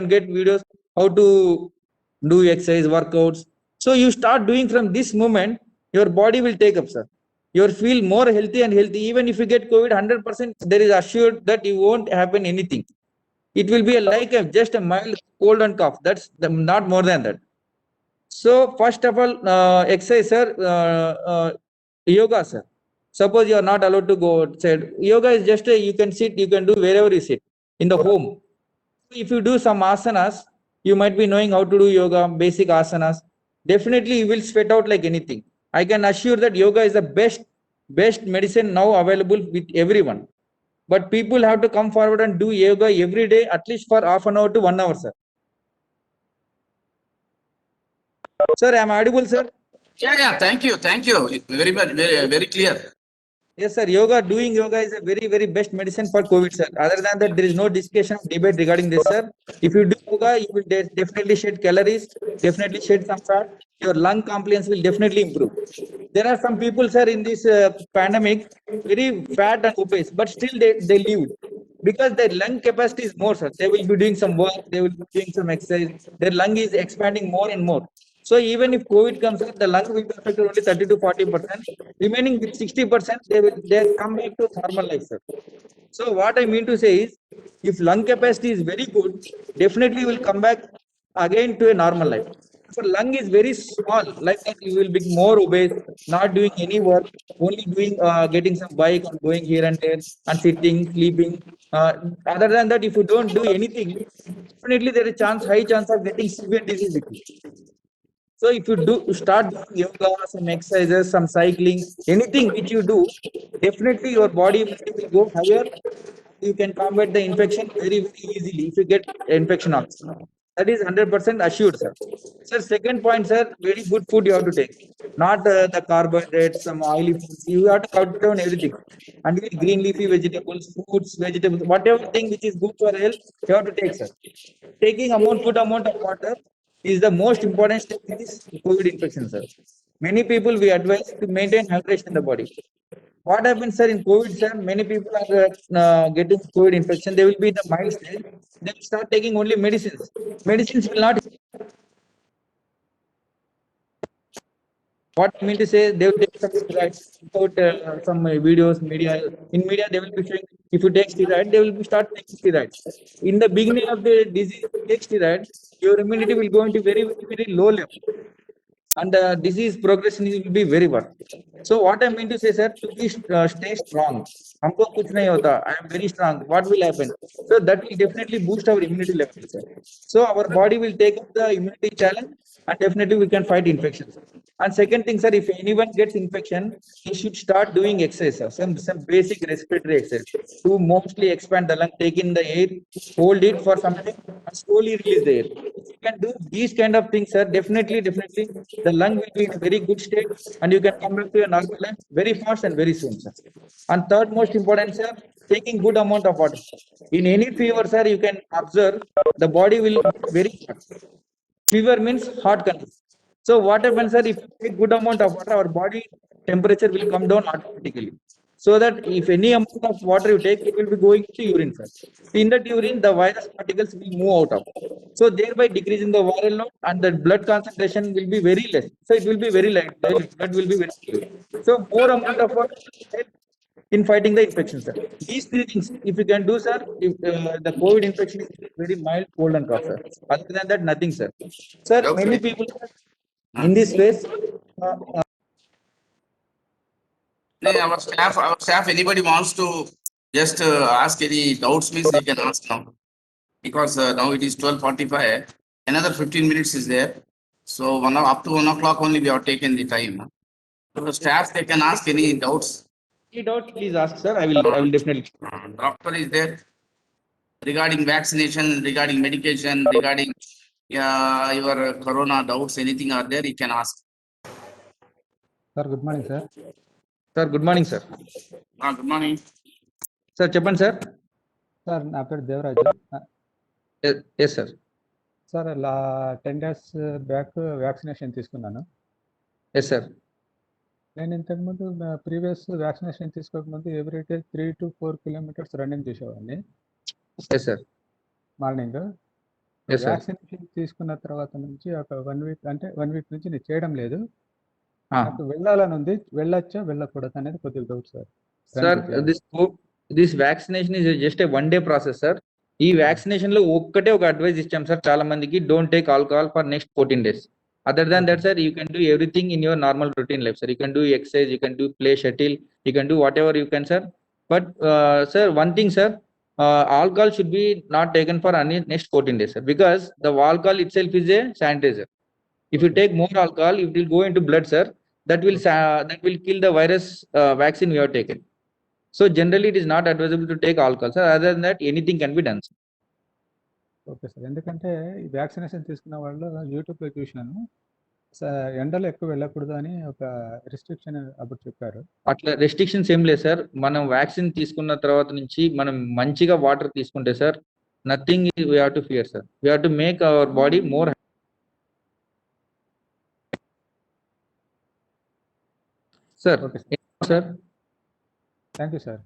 get videos how to do exercise workouts. So you start doing from this moment, your body will take up, sir. You'll feel more healthy and healthy. Even if you get COVID 100%, there is assured that you won't happen anything. It will be like just a mild cold and cough. That's not more than that. So first of all, exercise, sir, yoga, sir. Suppose you are not allowed to go outside. Yoga is just you can sit, you can do wherever you sit in the home. If you do some asanas, you might be knowing how to do yoga, basic asanas. Definitely you will sweat out like anything. I can assure that yoga is the best medicine now available with everyone. But people have to come forward and do yoga every day, at least for half an hour to 1 hour, sir. Sir, am I audible, sir? Yeah, thank you. Very much, very clear. Yes, sir. Doing yoga is a very best medicine for COVID, sir. Other than that, there is no discussion, debate regarding this, sir. If you do yoga, you will definitely shed calories, definitely shed some fat. Your lung compliance will definitely improve. There are some people, sir, in this pandemic, very fat and obese, but still they live because their lung capacity is more, sir. They will be doing some work, they will be doing some exercise. Their lung is expanding more and more. So even if COVID comes in, the lung will be affected only 30 to 40%. Remaining with 60%, they come back to normal life, sir. So what I mean to say is, if lung capacity is very good, definitely will come back again to a normal life. If your lung is very small, like that, you will be more obese, not doing any work, only doing getting some bike and going here and there and sitting, sleeping. Other than that, if you don't do anything, definitely there is high chance of getting severe disease with you. So if you start doing yoga, some exercises, some cycling, anything which you do, definitely your body will go higher. You can combat the infection very easily if you get infection also. That is 100% assured, sir. Sir, second point, sir, very good food you have to take. Not the carbohydrates, some oily foods. You have to cut down everything. And eat green leafy vegetables, fruits, vegetables, whatever thing which is good for health, you have to take, sir. Taking good amount of water is the most important step in this COVID infection, sir. Many people we advise to maintain hydration in the body. What happens, sir, in COVID, sir? Many people are getting COVID infection. They will be in the mild stage. They will start taking only medicines. Medicines will not. What I mean to say, they will take some steroids without some videos, media. In media, they will be showing if you take steroid, they will be start taking steroids. In the beginning of the disease, if you take steroid, your immunity will go into very low level. And the disease progression will be very worse. So what I mean to say, sir, to be stay strong. हमको कुछ नहीं होता. I am very strong. What will happen? So that will definitely boost our immunity level, sir. So our body will take up the immunity challenge, and definitely we can fight infections. And second thing, sir, if anyone gets infection, he should start doing exercise, sir. Some basic respiratory exercise to mostly expand the lung, take in the air, hold it for some time, and slowly release the air. If you can do these kind of things, sir, definitely, the lung will be in a very good state, and you can come back to your normal life very fast and very soon, sir. And third most important, sir, taking good amount of water. In any fever, sir, you can observe the body will be very hot. Fever means hot condition. So what happens, sir, if you take good amount of water, our body temperature will come down automatically. So that if any amount of water you take, it will be going to urine, sir. In that urine, the virus particles will move out of. So thereby decreasing the viral load and the blood concentration will be very less. So it will be very light. The blood will be very low. So more amount of water will help in fighting the infection, sir. These three things, if you can do, sir, if the COVID infection is very mild, cold and cough, sir. Other than that, nothing, sir. Sir, Okay. many people in this phase, Then our staff, anybody wants to just ask any doubts, means they can ask now. Because now it is 12:45, another 15 minutes is there. So up to 1 o'clock only we have taken the time. So the staff, they can ask any doubts. any doubt, please ask, sir. I will definitely. Doctor is there regarding vaccination, regarding medication, regarding your corona doubts, anything are there, you can ask. Sir good morning sir. Sir, good morning, sir. Good morning. Sir, చెప్పండి, sir. Sir నా పేరు Devaraju. Yes, sir. Sir 10 days back vaccination తీసుకున్నాను. Yes, sir. నేను ఇంతకుముందు previous vaccination తీసుకోకముందు every day 3 to 4 kilometers running చేసేవాడిని Yes, sir. Morning. Yes, sir. Vaccination తీసుకున్న తర్వాత నుంచి ఒక 1 week, అంటే 1 week నుంచి నేను చేయడం లేదు. నాకు వెళ్ళాలని ఉంది, వెళ్ళొచ్చా వెళ్ళకూడదు అనేది కొద్దిగా doubt sir. Sir, this vaccination is just a 1 day process, sir. ఈ వ్యాక్సినేషన్ లో ఒక్కటే ఒక అడ్వైస్ ఇచ్చాం సార్ చాలా మందికి, don't take alcohol for next 14 days. Other than that, sir, you can do everything in your normal routine life, sir. You can do exercise, you can do play shuttle, you can do what ever you can, sir. But sir, one thing, sir, alcohol should be not taken for any next 14 days, sir, because the alcohol itself is a sanitizer. If you take more alcohol, it will go into blood, sir. That will kill the virus vaccine you have taken. So generally, it is not advisable to take alcohol, sir. Other than that, anything can be done, sir. Okay sir. ఎందుకంటే ఈ vaccination తీసుకున్న వాళ్ళు యూట్యూబ్లో చూసినాను, ఎండలో ఎక్కువ వెళ్ళకూడదు అని ఒక రిస్ట్రిక్షన్ అప్పుడు చెప్పారు. అట్లా రెస్ట్రిక్షన్స్ ఏం లేదు, సార్. మనం వ్యాక్సిన్ తీసుకున్న తర్వాత నుంచి మనం మంచిగా వాటర్ తీసుకుంటే, sir, nothing we have to fear, sir. We have to make our body more. Sir, Okay, sir. Thank you sir.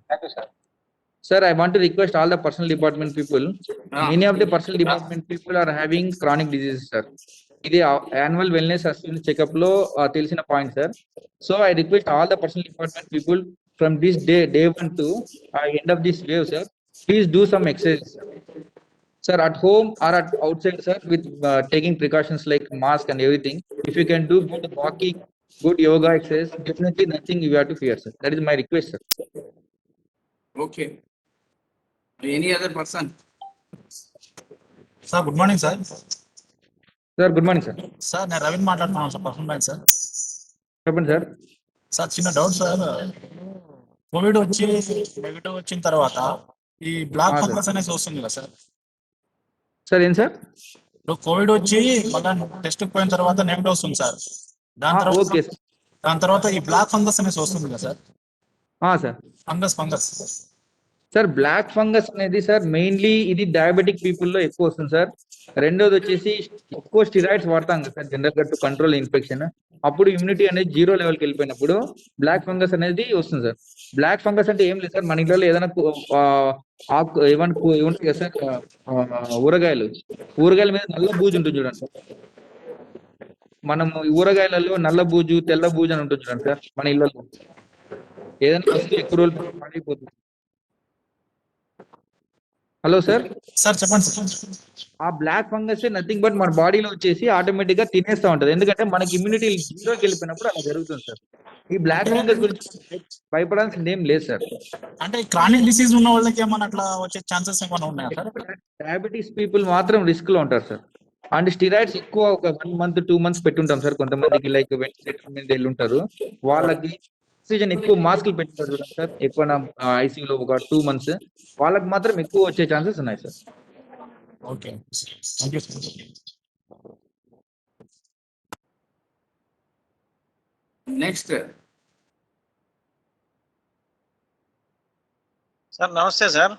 Sir, I want to request all the personal department people. Many of the personal department people are having chronic diseases, sir. ఇది annual wellness assessment checkup లో తెలిసిన point, sir. So I request all the personal department people from this day 1 to end of this wave, sir, please do some exercise, sir, at home or at outside, sir, with taking precautions like mask and everything. If you can do good walking, good yoga exercise, definitely nothing you have to fear, sir. That is my request, sir. Okay. Any other person? Sir good morning sir. Sir, good morning, sir. Sir నేను రవిని మాట్లాడుతున్నాను sir, personal bank sir. చెప్పండి, sir. Sir చిన్న doubt sir, Covid వచ్చి negative వచ్చిన తర్వాత ఈ black sir. Fungus అనేది వస్తుంది కదా సార్. సార్, ఏం సార్? ఇప్పుడు కోవిడ్ వచ్చి మళ్ళీ టెస్ట్ పోయిన తర్వాత నెగిటివ్ వస్తుంది సార్. ఓకే, దాని తర్వాత ఈ బ్లాక్ ఫంగస్ అనేది వస్తుంది కదా sir. Sir. Fungus sir, black fungus అనేది, సార్, మెయిన్లీ ఇది డయాబెటిక్ పీపుల్ లో ఎక్కువ వస్తుంది, సార్. రెండోది వచ్చేసి ఎక్కువ స్టిరాయిడ్స్ వాడతాం కదా సార్, జనరల్ గా టు కంట్రోల్ ఇన్ఫెక్షన్. అప్పుడు ఇమ్యూనిటీ అనేది 0 లెవెల్కి వెళ్ళిపోయినప్పుడు బ్లాక్ ఫంగస్ అనేది వస్తుంది, సార్. బ్లాక్ ఫంగస్ అంటే ఏం లేదు, సార్. మన ఇంట్లో ఏదైనా ఏమంటారు కదా సార్, ఊరగాయల మీద నల్ల బూజు ఉంటుంది చూడండి, సార్. మనం ఊరగాయలలో నల్ల బూజు, తెల్ల బూజు అని ఉంటుంది చూడండి, సార్. మన ఇళ్ళలో ఏదైనా వస్తువు ఎక్కువ రోజులు పడిపోతుంది. Hello sir. సార్ చెప్పండి సార్. ఆ బ్లాక్ ఫంగస్ నథింగ్ బట్ మన బాడీలో వచ్చేసి ఆటోమేటిక్ గా తినేస్తా ఉంటది, ఎందుకంటే మనకి ఇమ్యూనిటీ 0కి వెళ్ళిపోయినప్పుడు అలా జరుగుతుంది, సార్. ఈ బ్లాక్ ఫంగస్ గురించి భయపడాల్సింది ఏం లేదు, సార్. అంటే క్రానిక్ డిసీజ్ ఉన్న వాళ్ళకి ఏమైనా అట్లా వచ్చే ఛాన్సెస్ ఏమైనా ఉన్నాయా సార్? డయాబెటీస్ పీపుల్ మాత్రం రిస్క్ లో ఉంటారు, సార్. అండ్ స్టిరాయిడ్స్ ఎక్కువ ఒక 1 month 2 months పెట్టుంటాం, సార్. కొంతమందికి లైక్ వెంటిలేటర్ మీద వెళ్ళి ఉంటారు, వాళ్ళకి ఆక్సిజన్ ఎక్కువ మాస్కులు పెట్టుకుంటారు చూడండి, సార్. ఎక్కువ ఐసీయూలో ఒక 2 months వాళ్ళకి మాత్రం ఎక్కువ వచ్చే ఛాన్సెస్ ఉన్నాయి, sir. Okay, thank you sir. Next. Sir నమస్తే సార్.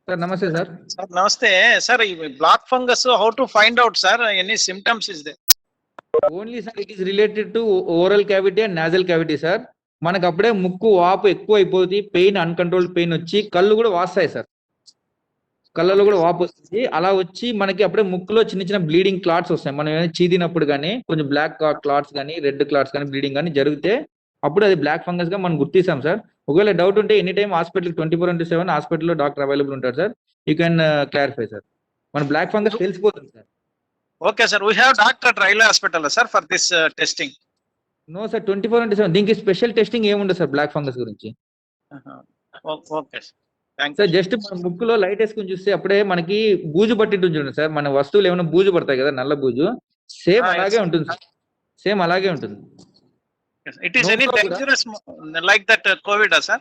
సార్, నమస్తే, సార్. సార్ నమస్తే సార్. ఈ black fungus how to find out, sir? Any symptoms is they? Only, sir, it is related to oral cavity and nasal cavity, sir. మనకు అప్పుడే ముక్కు వాపు ఎక్కువ అయిపోతుంది, పెయిన్ అన్కంట్రోల్డ్ పెయిన్ వచ్చి కళ్ళు కూడా వాస్తాయి సార్. కళ్ళలో కూడా వాపు వస్తుంది. అలా వచ్చి మనకి అప్పుడే ముక్కులో చిన్న చిన్న బ్లీడింగ్ క్లాట్స్ వస్తాయి. మనం ఏమైనా చీదినప్పుడు కానీ కొంచెం బ్లాక్ క్లాట్స్ కానీ రెడ్ క్లాట్స్ కానీ బ్లీడింగ్ కానీ జరిగితే అప్పుడు అది బ్లాక్ ఫంగస్ గా మనం గుర్తిస్తాం సార్. ఒకవేళ డౌట్ ఉంటే ఎనీ టైం హాస్పిటల్ 24/7 హాస్పిటల్లో డాక్టర్ అవైలబుల్ ఉంటారు sir. You can clarify sir. మన బ్లాక్ ఫంగస్ తెలిసిపోతుంది sir. Okay, sir. We have doctor at Railway Hospital, sir, for this testing. No sir 24/7 దీనికి special testing ఏముండదు sir black fungus గురించి. Okay, sir. Thank you. Sir just మన ముక్కులో light వేసుకుని చూస్తే అప్పుడే మనకి బూజు పట్టింటు ఉంటుంది సార్. మన వస్తువులు ఏమైనా బూజు పడతాయి కదా, నల్ల బూజు సేమ్ yes. అలాగే ఉంటుంది సార్. సేమ్ అలాగే ఉంటుంది. Yes. It is No any problem. dangerous like that COVID, sir?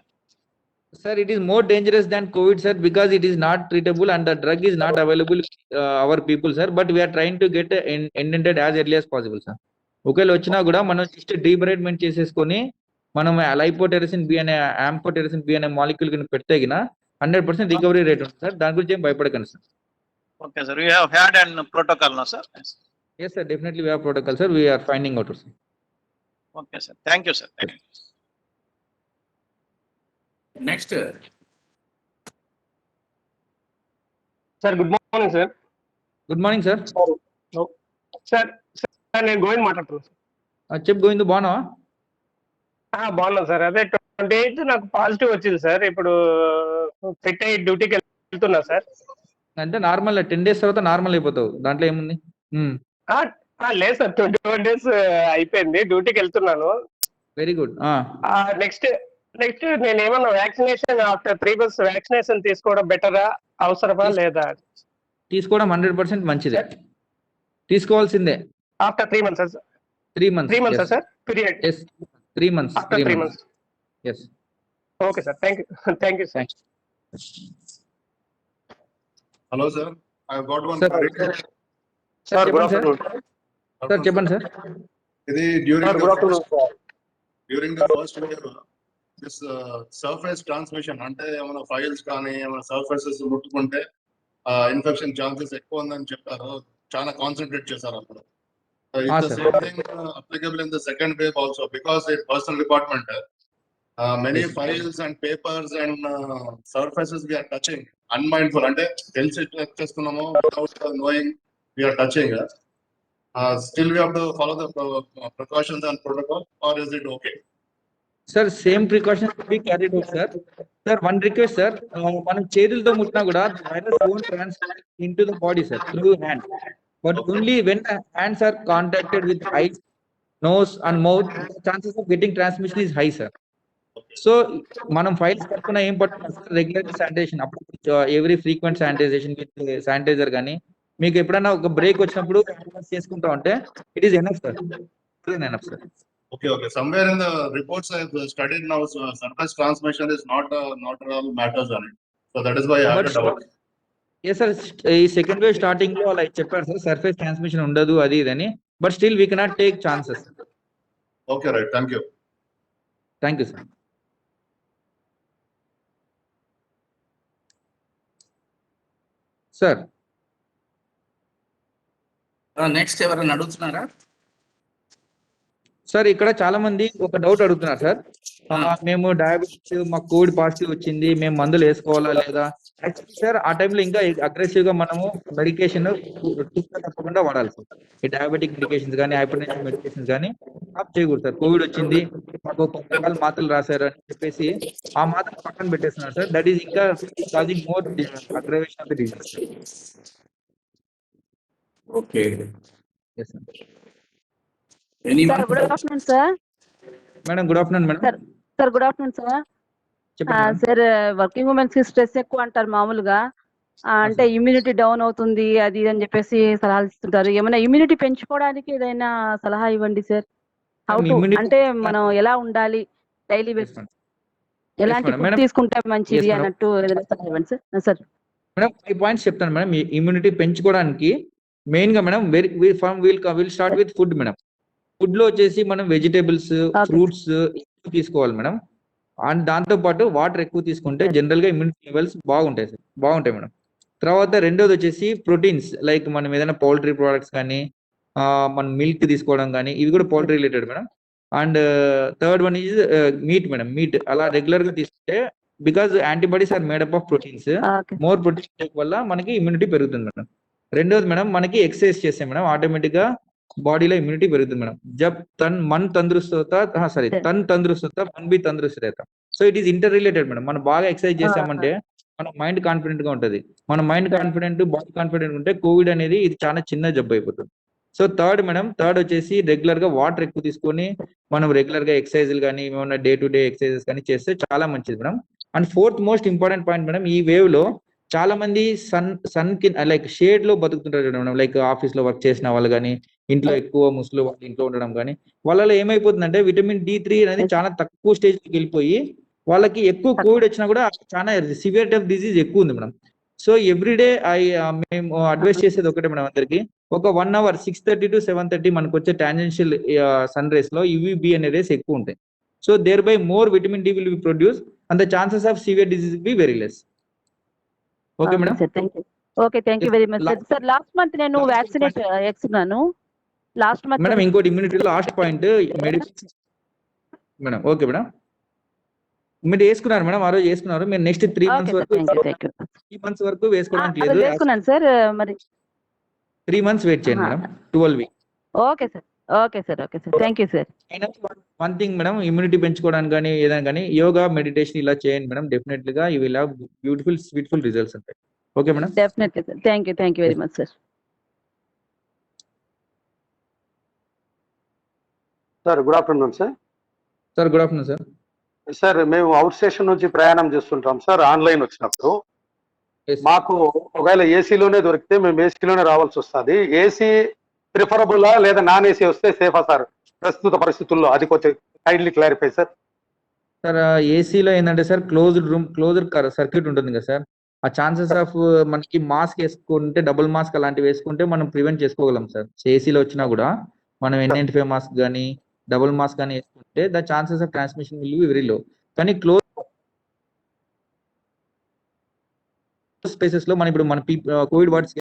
Sir, it is more dangerous than COVID, sir, because it is not treatable and the drug is not available our people, sir. But we are trying to get ended as early as possible, sir. ఒకవేళ వచ్చినా కూడా మనం just డీబ్రైడ్మెంట్ చేసేసుకొని మనం లైపోటెరసిన్ B అనే ఆంఫోటెరసిన్ B అనే molecule కింద పెడితే 100% రికవరీ రేట్ ఉంటుంది సార్. దాని గురించి ఏం భయపడకండి sir. Okay, sir. We have had an protocol, no, sir? Yes. Yes, sir. Definitely we have protocol, sir. We are finding out, sir. Okay, sir. Thank you, sir. Thank you. Next. Sir good morning sir. Good morning sir. Sir నేను గోవింద్ మాట్లాడుతున్నాను. చెప్పు గోవింద్, బాగున్నావా? బాగున్నాను sir. అదే 28 నాకు positive వచ్చింది sir. ఇప్పుడు fit అయ్యి డ్యూటీకి వెళ్తున్నా సార్. అంటే నార్మల్ 10 days తర్వాత నార్మల్ అయిపోతావు, దాంట్లో ఏముంది. లేదు సార్, 21 days అయిపోయింది, డ్యూటీకి వెళ్తున్నాను. Very good. నెక్స్ట్ నేను ఏమన్నా వ్యాక్సినేషన్ ఆఫ్టర్ 3 months వ్యాక్సినేషన్ తీసుకోవడం బెటరా, అవసరమా లేదా? తీసుకోవడం 100% మంచిదే, తీసుకోవాల్సిందే. After 3 months 3 months. 3 months sir period? Yes, 3 months. After 3 months. Yes. Okay sir, thank you sir. Hello, sir. I have got one. Sir. correction. Sir good చెప్పండి సార్. ఆఫ్టర్నూన్. సార్ చెప్పండి sir. ఇది during sir good afternoon sir. during the first year, this surface transmission అంటే ఏమైనా files కానీ ఏమైనా surfaces ముట్టుకుంటే infection chances ఎక్కువ ఉందని చెప్పారు. చాలా కాన్సన్ట్రేట్ చేశారు అప్పుడు. It's the sir. same thing applicable in the second wave also, because in personal department, many files and papers and surfaces we are touching unmindful. అంటే తెలిసి touch చేస్తున్నాము, without knowing we are touching. Still we have to follow the precautions and protocol, or is it okay? Sir, same precautions will be carried out, sir. Sir, one request, sir. మనం చేతులతో ముట్టినా కూడా virus won't transfer into the body, sir, through hand. But only when the hands are contacted with eyes, nose and mouth, the chances of getting transmission is high, sir. So మనం files పట్టుకున్నా ఏం పట్టుకున్నా sir, regular sanitization, అప్పుడు every frequent sanitization with sanitizer కానీ, మీకు ఎప్పుడైనా ఒక break వచ్చినప్పుడు చేసుకుంటా ఉంటే it is enough sir. Enough sir. Okay. Somewhere in the reports I have studied now, surface transmission is not all matters on it. So that is why I had a doubt. Yes sir, ఈ second wave starting లో అలా చెప్పారు sir, surface transmission ఉండదు అది ఇదని. But still we cannot take chances. Okay, right. Thank you. Thank you sir. Sir next ఎవరైనా అడుగుతున్నారా? Sir ఇక్కడ చాలా మంది ఒక డౌట్ అడుగుతున్నారు సార్. మేము డయాబెటిస్, మాకు కోవిడ్ పాజిటివ్ వచ్చింది, మేము మందులు వేసుకోవాలా లేదా? యాక్చువల్లీ సార్ ఆ టైంలో ఇంకా అగ్రెసివ్ గా మనము మెడికేషన్ తప్పకుండా వాడాలి సార్. ఈ డయాబెటిక్ మెడికేషన్స్ కానీ, హైపర్ టెన్షన్ మెడికేషన్స్ కానీ ఆప్ చేయకూడదు సార్. కోవిడ్ వచ్చింది, మాకు 10 రకాల మాత్రలు రాశారు అని చెప్పేసి ఆ మాత్రం పక్కన పెట్టేస్తున్నారు సార్. దట్ ఈస్ ఇంకా causing more aggravation of the disease. Okay. Yes sir. Sir good afternoon sir. Madam good afternoon madam. Sir good afternoon sir. చెప్పండి. సార్ వర్కింగ్ ఉమెన్స్ కి స్ట్రెస్ ఎక్కువ అంటారు మామూలుగా. అంటే ఇమ్యూనిటీ డౌన్ అవుతుంది అది అని చెప్పేసి సలహాలు ఇస్తుంటారు. ఏమైనా ఇమ్యూనిటీ పెంచుకోవడానికి ఏదైనా సలహా ఇవ్వండి సార్. హౌ టు, అంటే మనం ఎలా ఉండాలి డైలీ బేస్, ఎలాంటి ఫుడ్ తీసుకుంటే మంచిది అన్నట్టు ఏదైనా సలహా ఇవ్వండి సార్. సార్ మేడం 5 points చెప్తాను మేడం. ఈ ఇమ్యూనిటీ పెంచుకోవడానికి మెయిన్ గా madam will start with food madam. Food లో వచ్చేసి మనం వెజిటేబుల్స్, ఫ్రూట్స్ ఎక్కువ తీసుకోవాలి మేడం. అండ్ దాంతో పాటు వాటర్ ఎక్కువ తీసుకుంటే జనరల్ గా ఇమ్యూనిటీ లెవెల్స్ బాగుంటాయి మేడం. తర్వాత రెండోది వచ్చేసి ప్రోటీన్స్, లైక్ మనం ఏదైనా పౌల్ట్రీ ప్రోడక్ట్స్ కానీ, మనం మిల్క్ తీసుకోవడం కానీ, ఇవి కూడా poultry related madam. And third one is meat madam, meat అలా రెగ్యులర్ గా తీసుకుంటే because antibodies are made up of proteins, okay more protein వల్ల మనకి ఇమ్యూనిటీ పెరుగుతుంది మేడం. రెండోది మేడం, మనకి ఎక్సర్సైజ్ చేస్తే మేడం ఆటోమేటిక్ గా బాడీలో ఇమ్యూనిటీ పెరుగుతుంది మేడం. జబ్ తన్ మన్ తందరుస్త్ హోతా, సారీ తన్ తందరుస్త్ హోతా మన్ బి తందరుస్త్ रहता. So it is inter related madam. మనం బాగా ఎక్సర్సైజ్ చేసామంటే మన మైండ్ కాన్ఫిడెంట్ గా ఉంటది. మన మైండ్ కాన్ఫిడెంట్, బాడీ కాన్ఫిడెంట్ ఉంటే కోవిడ్ అనేది ఇది చాలా చిన్న జబ్బు అయిపోతుంది. సో థర్డ్ మేడం, థర్డ్ వచ్చేసి రెగ్యులర్ గా వాటర్ ఎక్కువ తీసుకొని మనం రెగ్యులర్ గా ఎక్సర్సైజ్ కానీ ఏమైనా డే టు డే ఎక్సర్సైజెస్ కానీ చేస్తే చాలా మంచిది madam. And fourth most important point madam, ఈ వేవ్ లో చాలా మంది సన్ కి లైక్ షేడ్ లో బతుకుతుంటారు మేడం. లైక్ ఆఫీస్ లో వర్క్ చేసిన వాళ్ళు కానీ, ఇంట్లో ఎక్కువ ముసలి వాళ్ళు ఇంట్లో ఉండడం కానీ, వాళ్ళలో ఏమైపోతుందంటే విటమిన్ D3 అనేది చాలా తక్కువ స్టేజ్ కి వెళ్ళిపోయి వాళ్ళకి ఎక్కువ కోవిడ్ వచ్చినా కూడా చాలా సివియర్ ఆఫ్ డిసీజ్ ఎక్కువ ఉంది మేడం. సో ఎవ్రీడే మేము అడ్వైస్ చేసేది ఒకటే మేడం అందరికి, ఒక 1 hour 6:30 to 7:30 మనకు వచ్చే టాంజెన్షియల్ సన్ రేస్ లో UVB అనే రేస్ ఎక్కువ ఉంటాయి. So there by more vitamin D will be produce and the chances of severe disease be very less. Okay madam. Sir thank you. Okay thank you very much sir. Sir last month నేను vaccinate వేసుకున్నాను. Last month madam ఇంకోటి immunity last point medicine madam. Okay madam, మీరు వేసుకున్నారు madam, ఆ రోజు వేసుకున్నారు. మీరు next 3 months వరకు 3 months వరకు వేసుకోవడానికి లేదు. వేసుకున్నాను సార్. మరి 3 months వెయిట్ చేయండి madam, 12 weeks. Okay sir, okay sir, okay sir, thank you sir. One thing madam, immunity పెంచుకోవడానికి కానీ ఏదైనా కానీ యోగా మెడిటేషన్ ఇలా చేయండి మేడం. డెఫినెట్లీ గా you will have beautiful sweetful results ఉంటాయి. Okay madam. Definitely sir, thank you very much sir. Sir good afternoon sir. Sir good afternoon sir. Sir మేము out station నుంచి ప్రయాణం చేస్తుంటాం సార్. ఆన్లైన్ వచ్చినప్పుడు మాకు ఒకవేళ ఏసీలోనే దొరికితే మేము ఏసీలోనే రావాల్సి వస్తుంది. ఏసీ ప్రిఫరబులా లేదా నాన్ ఏసీ వస్తే సేఫా సార్ ప్రస్తుత పరిస్థితుల్లో? అది కొంచెం కైండ్లీ క్లారిఫై సార్. సార్ ఏసీలో ఏంటంటే sir closed room, closed circuit ఉంటుంది కదా సార్. ఆ ఛాన్సెస్ ఆఫ్ మనకి మాస్క్ వేసుకుంటే, డబుల్ మాస్క్ అలాంటివి వేసుకుంటే మనం ప్రివెంట్ చేసుకోగలం సార్. ఏసీలో వచ్చినా కూడా మనం N95 మాస్క్ కానీ డబుల్ మాస్క్ కానీ వేసుకుంటే the chances of transmission will be very low. కానీ క్లోజ్ స్పేసెస్ లో మనం ఇప్పుడు మన కోవిడ్ వార్డ్స్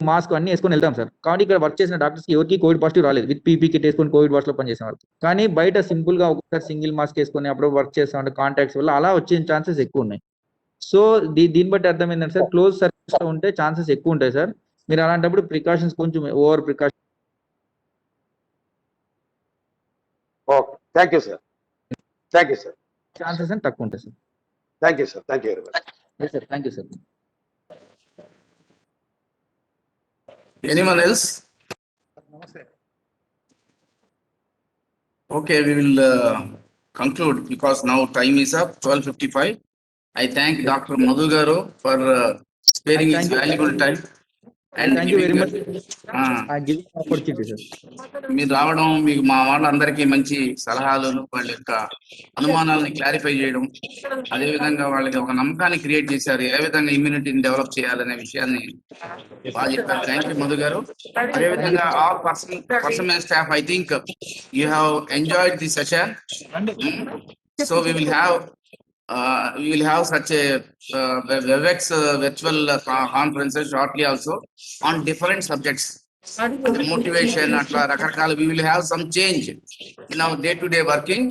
మాస్క్ అన్ని వేసుకొని వెళ్తాం సార్. కాబట్టి ఇక్కడ వర్క్ చేసిన డాక్టర్స్ ఎవరికి కోవిడ్ పాజిటివ్ రాలేదు విత్ పీపీ కిట్ వేసుకొని కోవిడ్ వార్డ్స్ లో పనిచేసే వాళ్ళు. కానీ బయట సింపుల్ గా ఒకసారి సింగిల్ మాస్క్ వేసుకొని అప్పుడు వర్క్ చేస్తామంటే కాంటాక్ట్స్ వల్ల అలా వచ్చే ఛాన్సెస్ ఎక్కువ ఉన్నాయి. సో దీన్ని బట్టి అర్థం ఏంటంటే సార్ క్లోజ్ సర్క్యూట్స్ లో ఉంటే ఛాన్సెస్ ఎక్కువ ఉంటాయి సార్. మీరు అలాంటప్పుడు ప్రికాషన్స్ కొంచెం over precaution. Okay, thank you sir. Thank you sir. Chances అని తక్కువ ఉంటాయి sir. Thank you sir. Thank you very much. Sir thank you sir. Anyone else? Okay, we will conclude because now time is up, 12:55. I thank Dr. Madhu Garu for sparing his valuable time. And thank you very much. giving opportunity sir. మీరు రావడం, మీకు మా వాళ్ళందరికీ మంచి సలహాలు, వాళ్ళ యొక్క అనుమానాలను క్లారిఫై చేయడం, అదేవిధంగా వాళ్ళకి ఒక నమ్మకాన్ని క్రియేట్ చేశారు, ఏ విధంగా ఇమ్యూనిటీని డెవలప్ చేయాలనే విషయాన్ని బాగా చెప్పారు. థ్యాంక్ యూ మధు గారు. అదేవిధంగా all personal staff, I think you have enjoyed the session. So we will have such a WebEx virtual conferences shortly also on different subjects. Motivation, atla rakakala, we will have some change in our day-to-day working.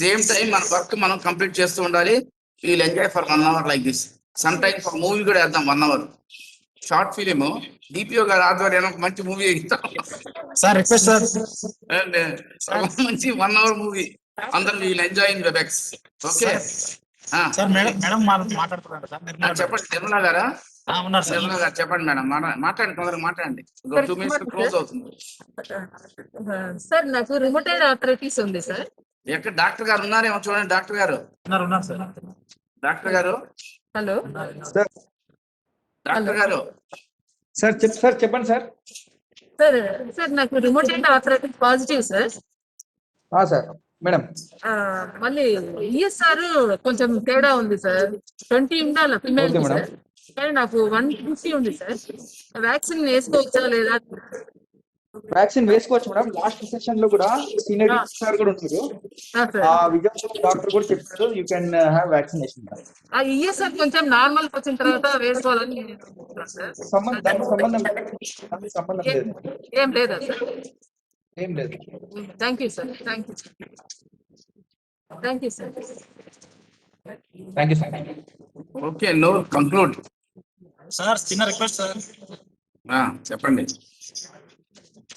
Same time మన work మనం complete చేస్తూ ఉండాలి. We will enjoy for 1 hour like this. Sometimes for movie కూడా వేద్దాం 1 hour. Short film DPO గారు ఆధ్వర్యంలో ఒక మంచి మూవీ ఇస్తాం సార్. Request sir. మంచి 1 hour మూవీ అందరం we will enjoy in WebEx. Okay. Sir madam మాట్లాడుతున్నారు సార్. చెప్పండి నిర్మలా గారా? ఉన్నారు సార్. నిర్మలా గారు చెప్పండి మేడం. మాట్లాడండి, తొందరగా మాట్లాడండి. 2 minutes క్లోజ్ అవుతుంది. సార్ నాకు రుమటైడ్ ఆర్థరైటిస్ ఉంది సార్. ఎక్కడ డాక్టర్ గారు ఉన్నారేమో చూడండి. డాక్టర్ గారు ఉన్నారు సార్. డాక్టర్ గారు, హలో డాక్టర్ గారు. సార్ చెప్పండి సార్. సార్ నాకు rheumatoid arthritis positive sir. Sir madam. మళ్ళీ ESR కొంచెం తేడా ఉంది సార్. 20 ఉండాలి ఫిమేల్ సార్, కానీ నాకు 150 ఉంది సార్. వ్యాక్సిన్ వేసుకోవచ్చా లేదా? వ్యాక్సిన్ వేసుకోవచ్చు మేడం. లాస్ట్ సెషన్ లో కూడా సీనియర్ సార్ కూడా ఉన్నారు. విజయ్ డాక్టర్ కూడా చెప్పారు యూ కెన్ హ్యావ్ వ్యాక్సినేషన్. ఆ ESR కొంచెం నార్మల్ వచ్చిన తర్వాత వేసుకోవాలని సంబంధం లేదు. ఏం లేదా సార్? ఏం లేదు. Thank you sir. Thank you. Thank you sir. Thank you sir. Okay, no conclude. Sir చిన్న రిక్వెస్ట్ సార్. చెప్పండి.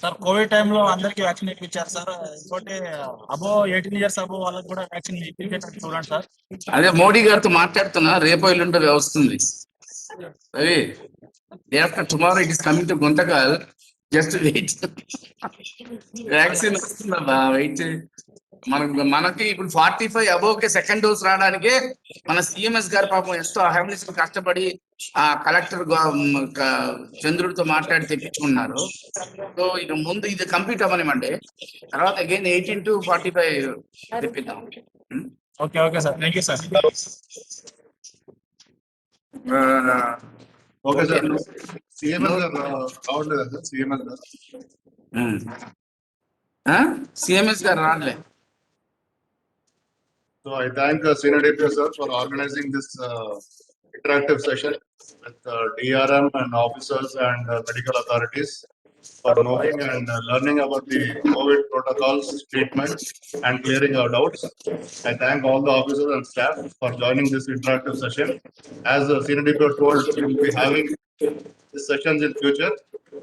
సార్ కోవిడ్ టైంలో అందరికి వ్యాక్సిన్ ఇప్పించారు సార్. ఇంకోటి అబోవ్ 18 years అబోవ్ వాళ్ళకి కూడా వ్యాక్సిన్ ఇప్పించేటట్టు చూడండి సార్. అదే మోడీ గారితో మాట్లాడుతున్నా, రేపో ఎల్లుండో వస్తుంది. Ravi, day after tomorrow it is coming to Guntakal. Just wait. Vaccine వస్తుందమ్మా, వెయిట్. మనకి ఇప్పుడు 45 అబోవ్ కి సెకండ్ డోస్ రావడానికి మన సిఎంఎస్ గారు పాపం ఎంతో అహర్నిశలు కష్టపడి ఆ కలెక్టర్ చంద్రుడితో మాట్లాడి తెప్పించుకున్నారు. సో ఇక ముందు ఇది కంప్లీట్ అవ్వనివ్వండి, తర్వాత అగైన్ 18 to 45 తెప్పిద్దాం. Okay okay sir, thank you sir. Okay sir. CMS గారు రావట్లేదా సార్? సిఎంఎస్ గారు సిఎంఎస్ గారు రాలే. So I thank Senior DPO sir for organizing this interactive session with DRM and officers and medical authorities for knowing and learning about the COVID protocols, treatment, and clearing our doubts. I thank all the officers and staff for joining this interactive session. As Senior DPO told, we will be having these sessions in future.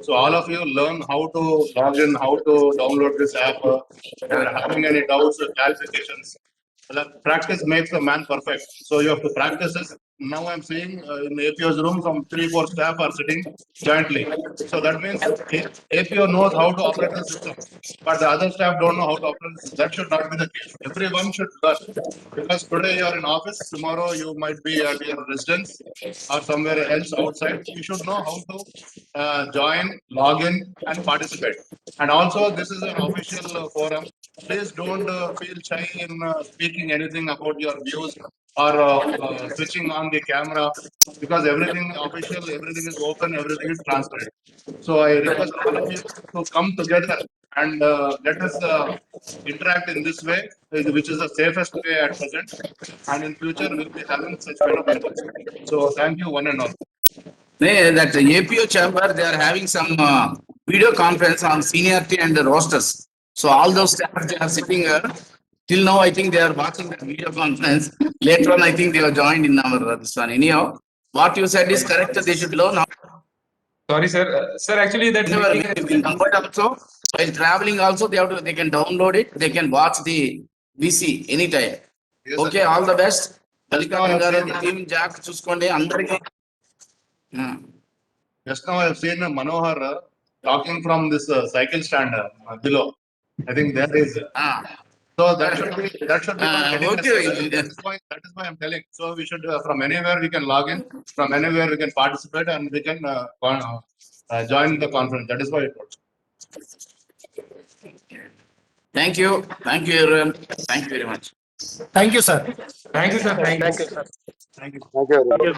So all of you learn how to log in, how to download this app. If you are having any doubts or clarifications, practice makes a man perfect. So you have to practice this. Now I'm seeing in the APO's room, some 3-4 staff are sitting jointly. So that means APO knows how to operate the system, but the other staff don't know how to operate the system. That should not be the case. Everyone should learn. Because today you are in office, tomorrow you might be at your residence or somewhere else outside. You should know how to join, log in, and participate. And also, this is an official forum. Please don't feel shy in speaking anything about your views or switching on the camera, because everything official, everything is open, everything is transparent. So I request all of you to come together and let us interact in this way, which is the safest way at present. And in future, we'll be having such kind of efforts. So thank you, one and all. That APO chamber, they are having some video conference on seniority and the rosters. So all those staff, they are sitting till now. I think they are watching the video conference. Later on, I think they are joined in our this one. Anyhow, what you said is correct. They should learn how. Sorry, sir. Sir, actually, that In comfort also, while traveling also, they can download it. They can watch the VC anytime. Yes, Okay, sir. all the best. Now గారు team Jack చూసుకోండి అందరికీ. Just now I have seen Manohar talking from this cycle stand below. I think that is. So that should be okay. That is why I'm telling. So we should from anywhere we can log in, from anywhere we can participate, and we can join the conference. That is why it works. Thank you everyone. Thank you very much. Thank you sir. thank you, sir. Thank you. Thank you. Thank you.